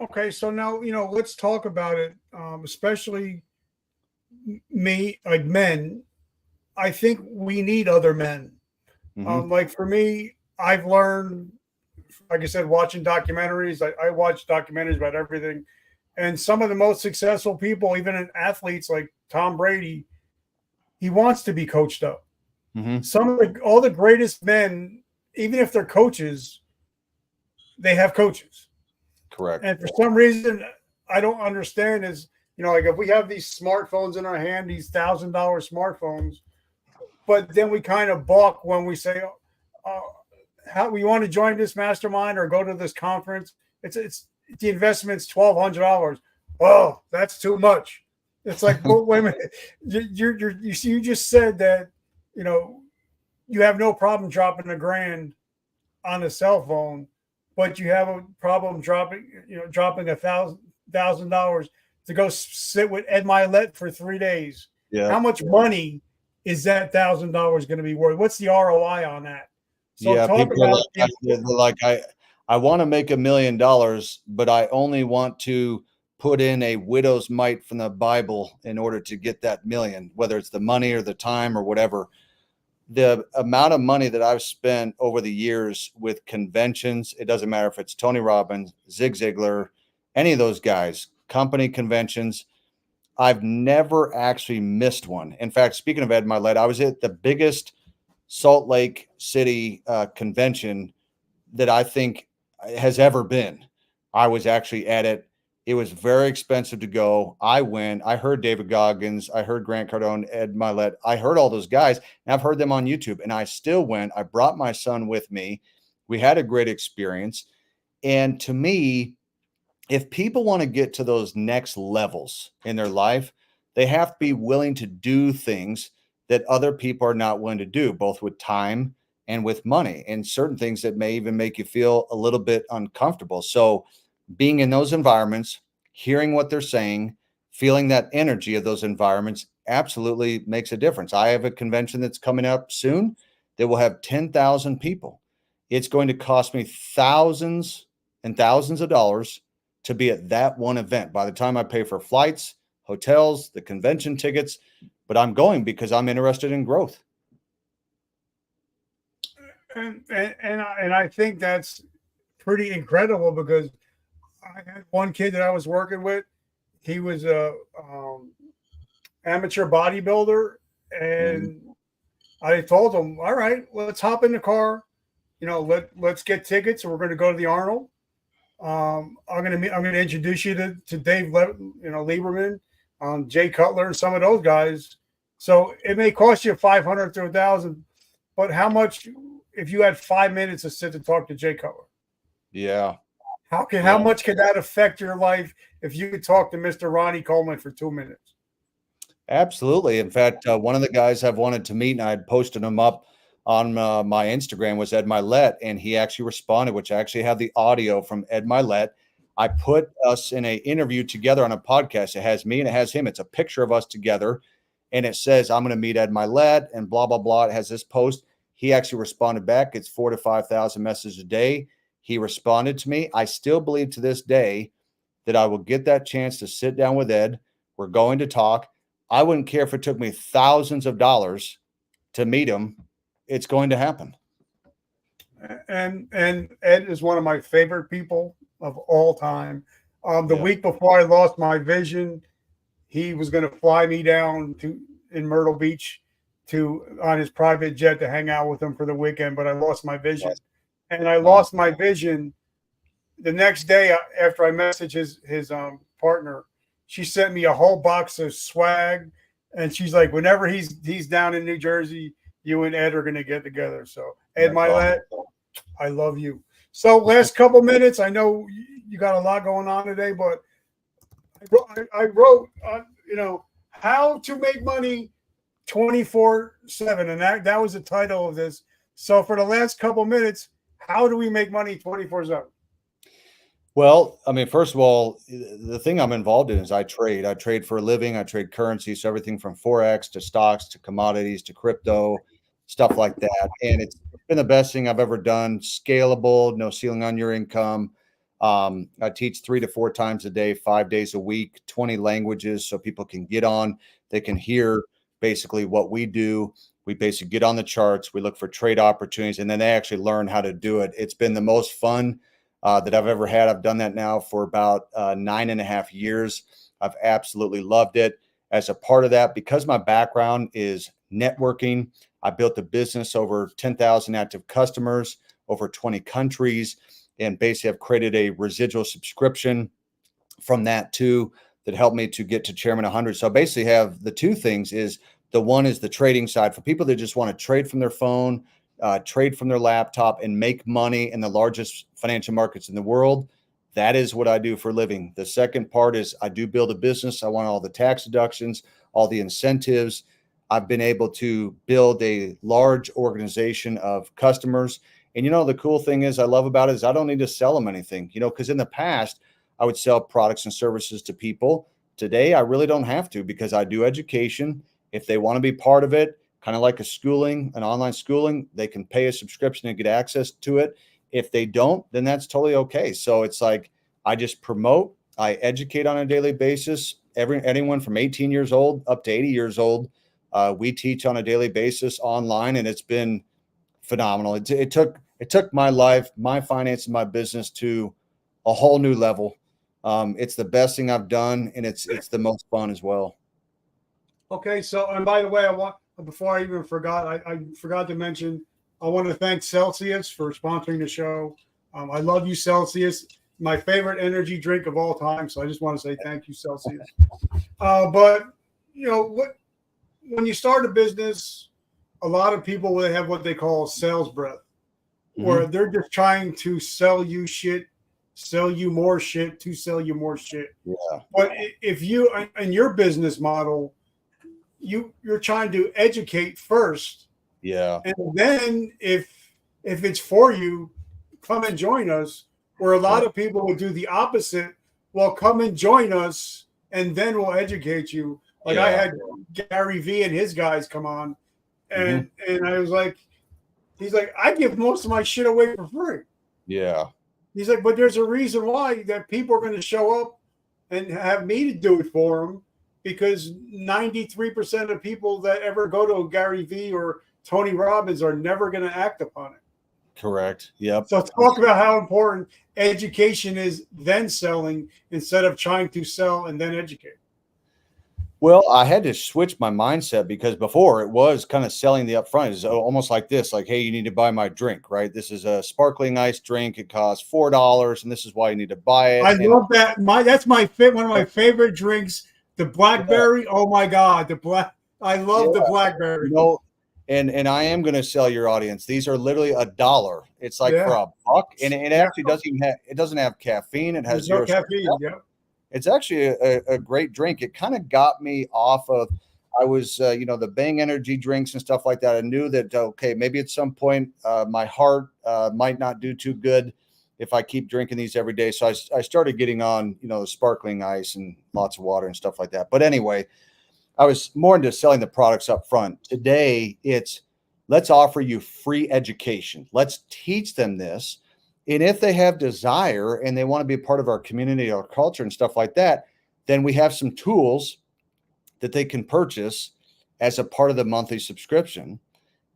Okay, so now let's talk about it. Especially me, like men. I think we need other men. Hmm. Like for me, I've learned, like I said, watching documentaries. I watch documentaries about everything, and some of the most successful people, even in athletes like Tom Brady, he wants to be coached up. Hmm. All the greatest men, even if they're coaches, they have coaches. Correct. And for some reason, I don't understand is, like if we have these smartphones in our hand, these $1,000 smartphones, but then we kind of balk when we say, uh, how we want to join this mastermind or go to this conference. It's the investment's $1,200. Oh, that's too much. It's like, well, wait a minute. You just said that, you know, you have no problem dropping $1,000 on a cell phone, but you have a problem dropping $1,000 to go sit with Ed Milet for 3 days. Yeah. How much money is that $1,000 going to be worth? What's the ROI on that? So Yeah. talk People are about I want to make $1 million, but I only want to put in a widow's mite from the Bible in order to get that million, whether it's the money or the time or whatever. The amount of money that I've spent over the years with conventions, it doesn't matter if it's Tony Robbins, Zig Ziglar, any of those guys, company conventions, I've never actually missed one. In fact, speaking of Ed Milet, I was at the biggest Salt Lake City convention that I think has ever been. I was actually at it. It was very expensive to go. I went. I heard David Goggins. I heard Grant Cardone, Ed Milet. I heard all those guys, and I've heard them on YouTube. And I still went. I brought my son with me. We had a great experience. And to me, if people want to get to those next levels in their life, they have to be willing to do things that other people are not willing to do, both with time and with money, and certain things that may even make you feel a little bit uncomfortable. So, being in those environments, hearing what they're saying, feeling that energy of those environments absolutely makes a difference. I have a convention that's coming up soon that will have 10,000 people. It's going to cost me thousands and thousands of dollars to be at that one event. By the time I pay for flights, hotels, the convention tickets, but I'm going because I'm interested in growth. and I think that's pretty incredible because I had one kid that I was working with. He was a amateur bodybuilder, Mhm. and I told him, "All right, let's hop in the car. Let's get tickets. We're going to go to the Arnold. I'm going to introduce you to Dave, Lieberman, Jay Cutler, and some of those guys. So it may cost you 500 to 1,000, but how much if you had 5 minutes to sit and talk to Jay Cutler? Yeah. How much could that affect your life if you could talk to Mr. Ronnie Coleman for 2 minutes? Absolutely. In fact, one of the guys I've wanted to meet, and I had posted him up on my Instagram, was Ed Milet, and he actually responded, which I actually have the audio from Ed Milet. I put us in an interview together on a podcast. It has me and it has him. It's a picture of us together, and it says, "I'm going to meet Ed Milet," and blah, blah, blah. It has this post. He actually responded back. It's 4,000 to 5,000 messages a day. He responded to me. I still believe to this day that I will get that chance to sit down with Ed. We're going to talk. I wouldn't care if it took me thousands of dollars to meet him. It's going to happen. And Ed is one of my favorite people of all time. The Yeah. week before I lost my vision, he was going to fly me down to in Myrtle Beach on his private jet to hang out with him for the weekend, but I lost my vision. And I lost my vision the next day after I messaged his partner. She sent me a whole box of swag, and she's like, whenever he's down in New Jersey, you and Ed are going to get together. So Ed, my lad, I love you. So last couple minutes, I know you got a lot going on today, but I wrote, how to make money 24/7, and that was the title of this. So for the last couple minutes, how do we make money 24/7? Well, I mean, first of all, the thing I'm involved in is I trade. I trade for a living. I trade currency, so everything from Forex to stocks to commodities to crypto, stuff like that. And it's been the best thing I've ever done. Scalable, no ceiling on your income. I teach 3 to 4 times a day, 5 days a week, 20 languages, so people can get on. They can hear basically what we do. We basically get on the charts. We look for trade opportunities, and then they actually learn how to do it. It's been the most fun that I've ever had. I've done that now for about 9.5 years. I've absolutely loved it. As a part of that, because my background is networking, I built a business over 10,000 active customers, over 20 countries, and basically have created a residual subscription from that too that helped me to get to Chairman 100. So I basically have the two things. Is the one is the trading side for people that just want to trade from their phone, trade from their laptop, and make money in the largest financial markets in the world. That is what I do for a living. The second part is I do build a business. I want all the tax deductions, all the incentives. I've been able to build a large organization of customers. And, the cool thing is I love about it is I don't need to sell them anything, because in the past I would sell products and services to people. Today, I really don't have to because I do education. If they want to be part of it, kind of like an online schooling, they can pay a subscription and get access to it. If they don't, then that's totally okay. So it's like, I just promote, I educate on a daily basis. Anyone from 18 years old up to 80 years old, we teach on a daily basis online, and it's been phenomenal. It took my life, my finance, and my business to a whole new level. It's the best thing I've done, and it's the most fun as well. Okay, so and by the way, before I even forgot, I forgot to mention, I want to thank Celsius for sponsoring the show. I love you, Celsius, my favorite energy drink of all time. So I just want to say thank you, Celsius. But when you start a business, a lot of people will have what they call sales breath, where they're just trying to sell you shit, sell you more shit to sell you more shit. Yeah. But if you, in your business model, you're trying to educate first. Yeah. And then if it's for you, come and join us. Where a lot of people would do the opposite. Well, come and join us, and then we'll educate you. Like I had Gary V and his guys come on, and I was like, he's like, I give most of my shit away for free. Yeah. He's like, but there's a reason why that people are going to show up and have me to do it for them, because 93% of people that ever go to Gary V or Tony Robbins are never going to act upon it. Correct. Yep. So talk about how important education is, then selling, instead of trying to sell and then educate. Well, I had to switch my mindset, because before it was kind of selling the upfront. It's almost like this, like, hey, you need to buy my drink, right? This is a sparkling ice drink. It costs $4, and this is why you need to buy it. I love that. That's one of my favorite drinks. The blackberry. Yeah. Oh my God, I love the blackberry. And I am going to sell your audience. These are literally $1. It's like for $1, and it actually doesn't have caffeine. It has no caffeine. Yeah. It's actually a great drink. It kind of got me off of, I was, the Bang energy drinks and stuff like that. I knew that, okay, maybe at some point my heart might not do too good if I keep drinking these every day. So I started getting on, the sparkling ice and lots of water and stuff like that. But anyway, I was more into selling the products up front. Today, it's let's offer you free education. Let's teach them this. And if they have desire and they want to be a part of our community or culture and stuff like that, then we have some tools that they can purchase as a part of the monthly subscription.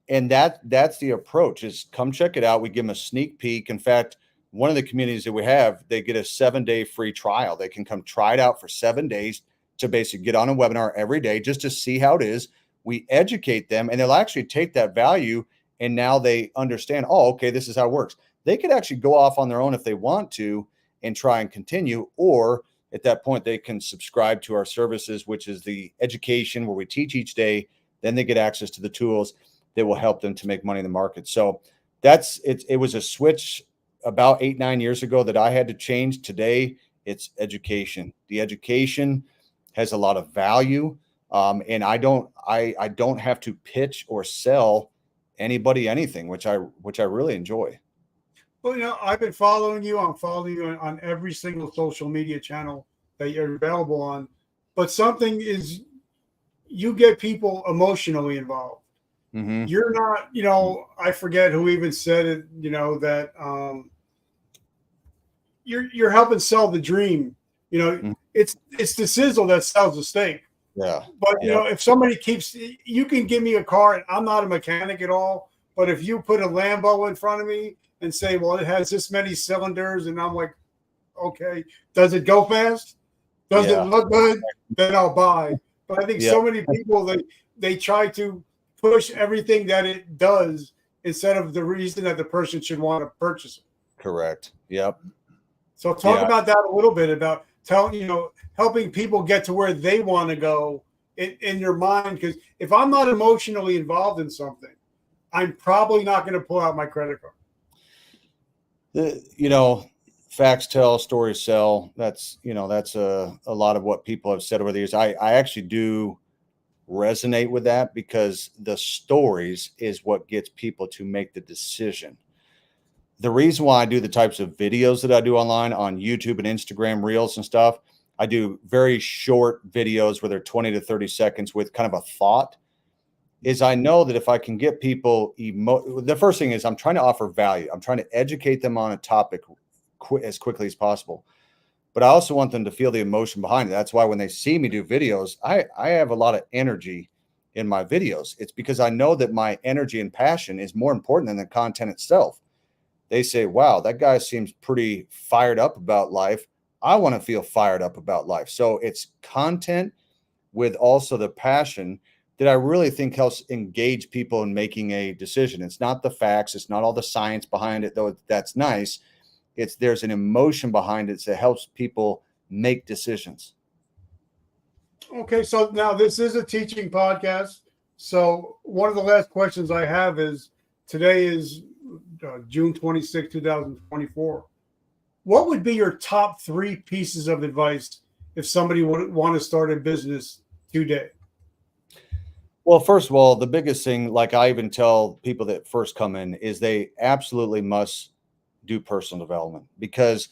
And that's the approach, is come check it out. We give them a sneak peek. In fact, one of the communities that we have, they get a 7-day free trial. They can come try it out for 7 days to basically get on a webinar every day just to see how it is. We educate them, and they'll actually take that value, and now they understand, oh, okay, this is how it works. They could actually go off on their own if they want to and try and continue, or at that point, they can subscribe to our services, which is the education where we teach each day. Then they get access to the tools that will help them to make money in the market. So that's it. It was a switch about 8-9 years ago that I had to change. Today, it's education. The education has a lot of value, and I don't have to pitch or sell anybody anything, which I really enjoy. Well, I've been following you. I'm following you on every single social media channel that you're available on. But something is, you get people emotionally involved. Mm-hmm. You're not, I forget who even said it, that you're helping sell the dream. Mm-hmm. It's the sizzle that sells the steak. Yeah. But, if somebody you can give me a car, and I'm not a mechanic at all, but if you put a Lambo in front of me and say, well, it has this many cylinders, and I'm like, okay, does it go fast? Does it look good? Then I'll buy. But I think so many people, they try to push everything that it does instead of the reason that the person should want to purchase it. Correct. Yep. So talk about that a little bit, about helping people get to where they want to go in their mind. Because if I'm not emotionally involved in something, I'm probably not going to pull out my credit card. Facts tell, stories sell. That's a lot of what people have said over the years. I actually do resonate with that, because the stories is what gets people to make the decision. The reason why I do the types of videos that I do online on YouTube and Instagram Reels and stuff, I do very short videos where they're 20 to 30 seconds with kind of a thought, is I know that if I can get people the first thing is I'm trying to offer value. I'm trying to educate them on a topic as quickly as possible. But I also want them to feel the emotion behind it. That's why when they see me do videos, I have a lot of energy in my videos. It's because I know that my energy and passion is more important than the content itself. They say, wow, that guy seems pretty fired up about life. I want to feel fired up about life. So it's content with also the passion that I really think helps engage people in making a decision. It's not the facts. It's not all the science behind it, though that's nice. There's an emotion behind it that helps people make decisions. Okay, so now this is a teaching podcast. So one of the last questions I have is, today is June 26, 2024. What would be your top 3 pieces of advice if somebody would want to start a business today? Well, first of all, the biggest thing, like I even tell people that first come in, is they absolutely must do personal development, because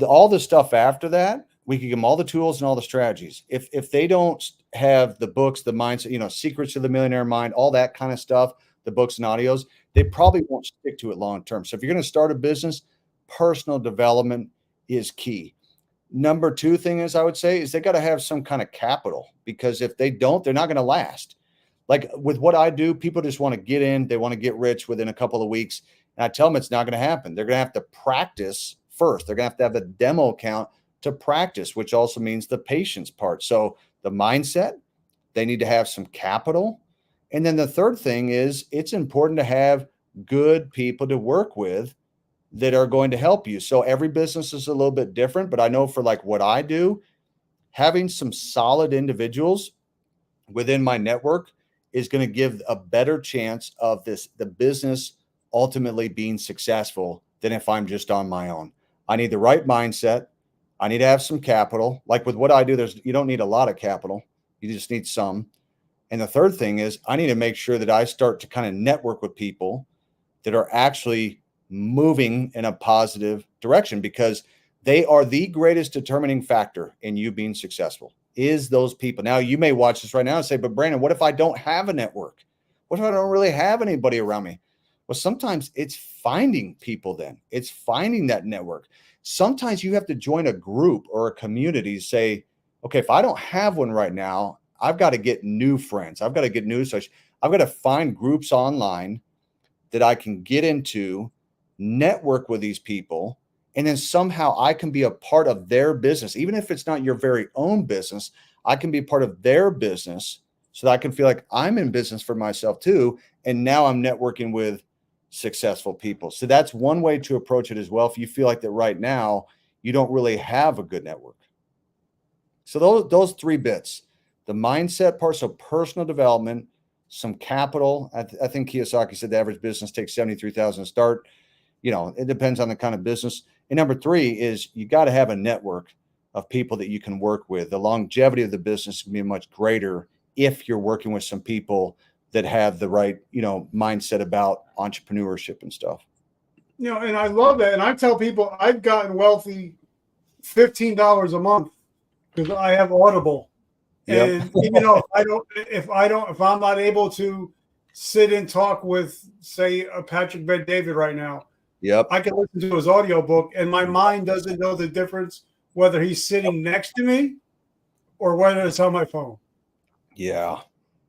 all the stuff after that, we can give them all the tools and all the strategies. If they don't have the books, the mindset, Secrets to the Millionaire Mind, all that kind of stuff, the books and audios, they probably won't stick to it long term. So if you're going to start a business, personal development is key. Number 2 thing is, I would say, is they got to have some kind of capital, because if they don't, they're not going to last. Like with what I do, people just want to get in, they want to get rich within a couple of weeks. And I tell them it's not going to happen. They're going to have to practice first. They're going to have a demo account to practice, which also means the patience part. So the mindset, they need to have some capital. And then the third thing is, it's important to have good people to work with that are going to help you. So every business is a little bit different, but I know for like what I do, having some solid individuals within my network is going to give a better chance of the business ultimately being successful than if I'm just on my own. I need the right mindset. I need to have some capital. Like with what I do, you don't need a lot of capital. You just need some. And the third thing is, I need to make sure that I start to kind of network with people that are actually moving in a positive direction, because they are the greatest determining factor in you being successful, is those people. Now, you may watch this right now and say, but Brandon, what if I don't have a network? What if I don't really have anybody around me? Well, sometimes it's finding people then. It's finding that network. Sometimes you have to join a group or a community, say, okay, if I don't have one right now, I've got to get new friends. I've got to get new associates. I've got to find groups online that I can get into, network with these people, and then somehow I can be a part of their business. Even if it's not your very own business, I can be part of their business so that I can feel like I'm in business for myself too. And now I'm networking with successful people. So that's one way to approach it as well. If you feel like that right now, you don't really have a good network. So those three bits, the mindset part, so personal development, some capital. I think Kiyosaki said the average business takes 73,000 to start. It depends on the kind of business. And number three is you got to have a network of people that you can work with. The longevity of the business can be much greater if you're working with some people that have the right, mindset about entrepreneurship and stuff. And I love that. And I tell people I've gotten wealthy $15 a month because I have Audible. Yep. And if I'm not able to sit and talk with, say, a Patrick Bet-David right now, Yep. I can listen to his audiobook and my mind doesn't know the difference whether he's sitting next to me or whether it's on my phone. Yeah.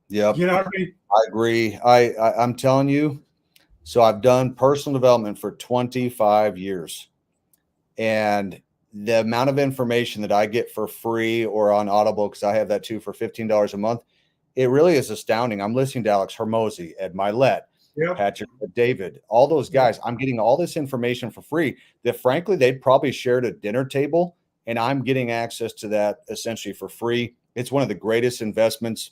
Yep. You know what I mean? I agree. I'm telling you. So I've done personal development for 25 years, and the amount of information that I get for free or on Audible, because I have that too, for $15 a month, it really is astounding. I'm listening to Alex Hormozy, Ed Milet, Yep. Patrick David, all those guys. I'm getting all this information for free that frankly, they'd probably share at a dinner table, and I'm getting access to that essentially for free. It's one of the greatest investments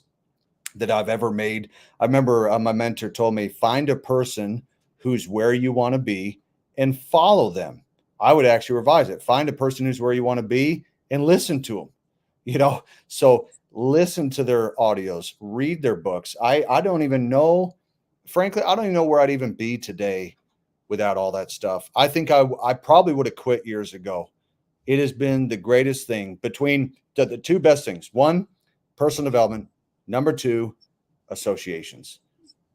that I've ever made. I remember my mentor told me, find a person who's where you want to be and follow them. I would actually revise it. Find a person who's where you want to be and listen to them, so listen to their audios, read their books. I don't even know, frankly, I don't even know where I'd even be today without all that stuff. I think I probably would have quit years ago. It has been the greatest thing between the two best things. One, personal development. Number two, associations.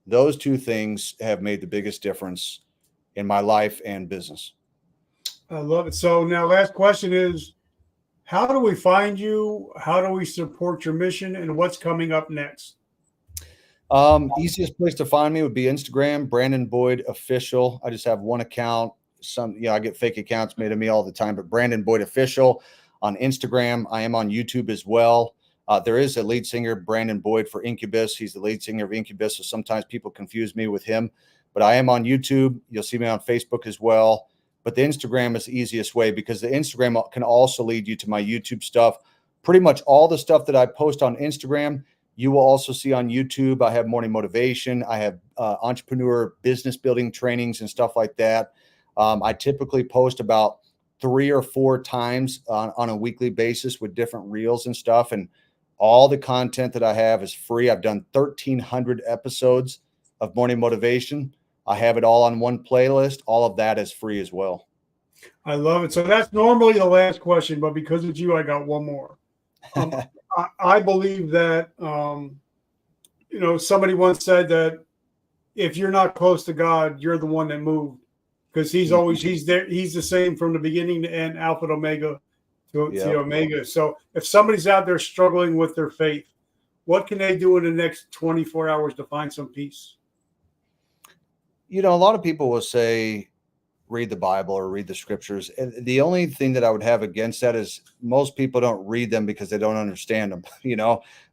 Those two things have made the biggest difference in my life and business. I love it. So now last question is, how do we find you? How do we support your mission, and what's coming up next? Easiest place to find me would be Instagram, Brandon Boyd Official. I just have one account. I get fake accounts made of me all the time, but Brandon Boyd Official on Instagram. I am on YouTube as well. There is a lead singer, Brandon Boyd, for Incubus. He's the lead singer of Incubus, so sometimes people confuse me with him. But I am on YouTube. You'll see me on Facebook as well. But the Instagram is the easiest way because the Instagram can also lead you to my YouTube stuff. Pretty much all the stuff that I post on Instagram, you will also see on YouTube. I have morning motivation. I have entrepreneur business building trainings and stuff like that. I typically post about 3 or 4 times on a weekly basis with different reels and stuff. And all the content that I have is free. I've done 1,300 episodes of morning motivation. I have it all on one playlist. All of that is free as well. I love it. So that's normally the last question, but because it's you, I got one more. I believe that, somebody once said that if you're not close to God, you're the one that moved, because he's there. He's the same from the beginning to end, Alpha to Omega to Omega. So if somebody's out there struggling with their faith, what can they do in the next 24 hours to find some peace? A lot of people will say, read the Bible or read the scriptures. And the only thing that I would have against that is most people don't read them because they don't understand them.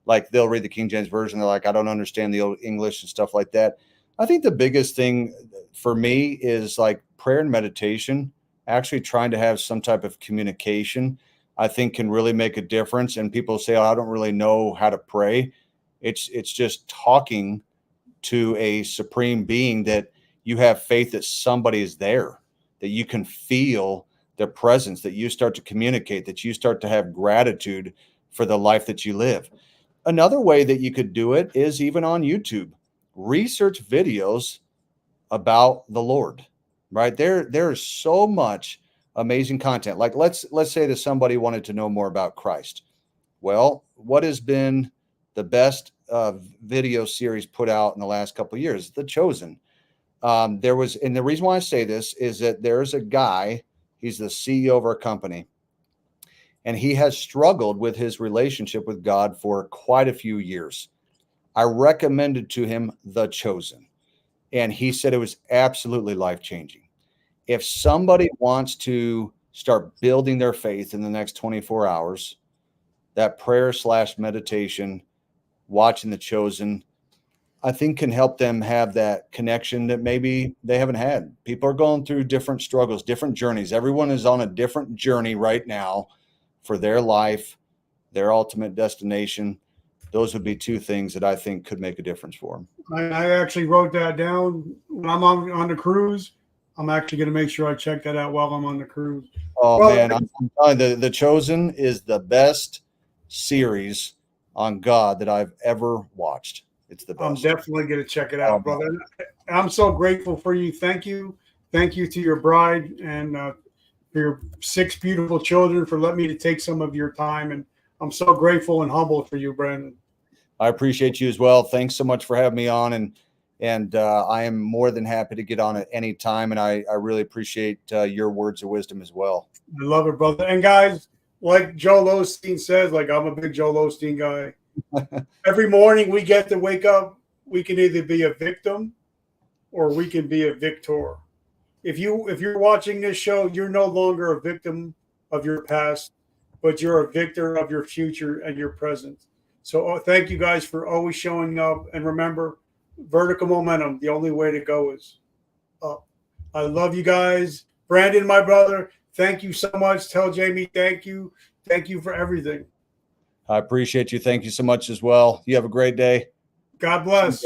Like they'll read the King James Version. They're like, I don't understand the old English and stuff like that. I think the biggest thing for me is like prayer and meditation, actually trying to have some type of communication, I think can really make a difference. And people say, oh, I don't really know how to pray. It's just talking to a supreme being that you have faith that somebody is there, that you can feel their presence, that you start to communicate, that you start to have gratitude for the life that you live. Another way that you could do it is even on YouTube. Research videos about the Lord, right? There's so much amazing content. Like let's say that somebody wanted to know more about Christ. Well, what has been the best video series put out in the last couple of years? The Chosen. there was, and the reason why I say this is that there's a guy, he's the CEO of our company, and he has struggled with his relationship with God for quite a few years. I recommended to him The Chosen, and he said it was absolutely life-changing. If somebody wants to start building their faith in the next 24 hours, that prayer / meditation, watching The Chosen, I think can help them have that connection that maybe they haven't had. People are going through different struggles, different journeys. Everyone is on a different journey right now for their life, their ultimate destination. Those would be two things that I think could make a difference for them. I actually wrote that down when I'm on the cruise. I'm actually going to make sure I check that out while I'm on the cruise. Oh, well, man, I'm telling you, The Chosen is the best series on God that I've ever watched. It's the best. I'm definitely going to check it out, brother. I'm so grateful for you. Thank you. Thank you to your bride and for your 6 beautiful children for letting me to take some of your time. And I'm so grateful and humbled for you, Brandon. I appreciate you as well. Thanks so much for having me on. And I am more than happy to get on at any time. And I really appreciate your words of wisdom as well. I love it, brother. And guys, like Joel Osteen says, like I'm a big Joel Osteen guy. Every morning we get to wake up, we can either be a victim or we can be a victor. If you're watching this show, you're no longer a victim of your past, but you're a victor of your future and your present. So thank you guys for always showing up. And remember, vertical momentum, the only way to go is up. I love you guys. Brandon, my brother, thank you so much. Tell Jamie thank you. Thank you for everything. I appreciate you. Thank you so much as well. You have a great day. God bless.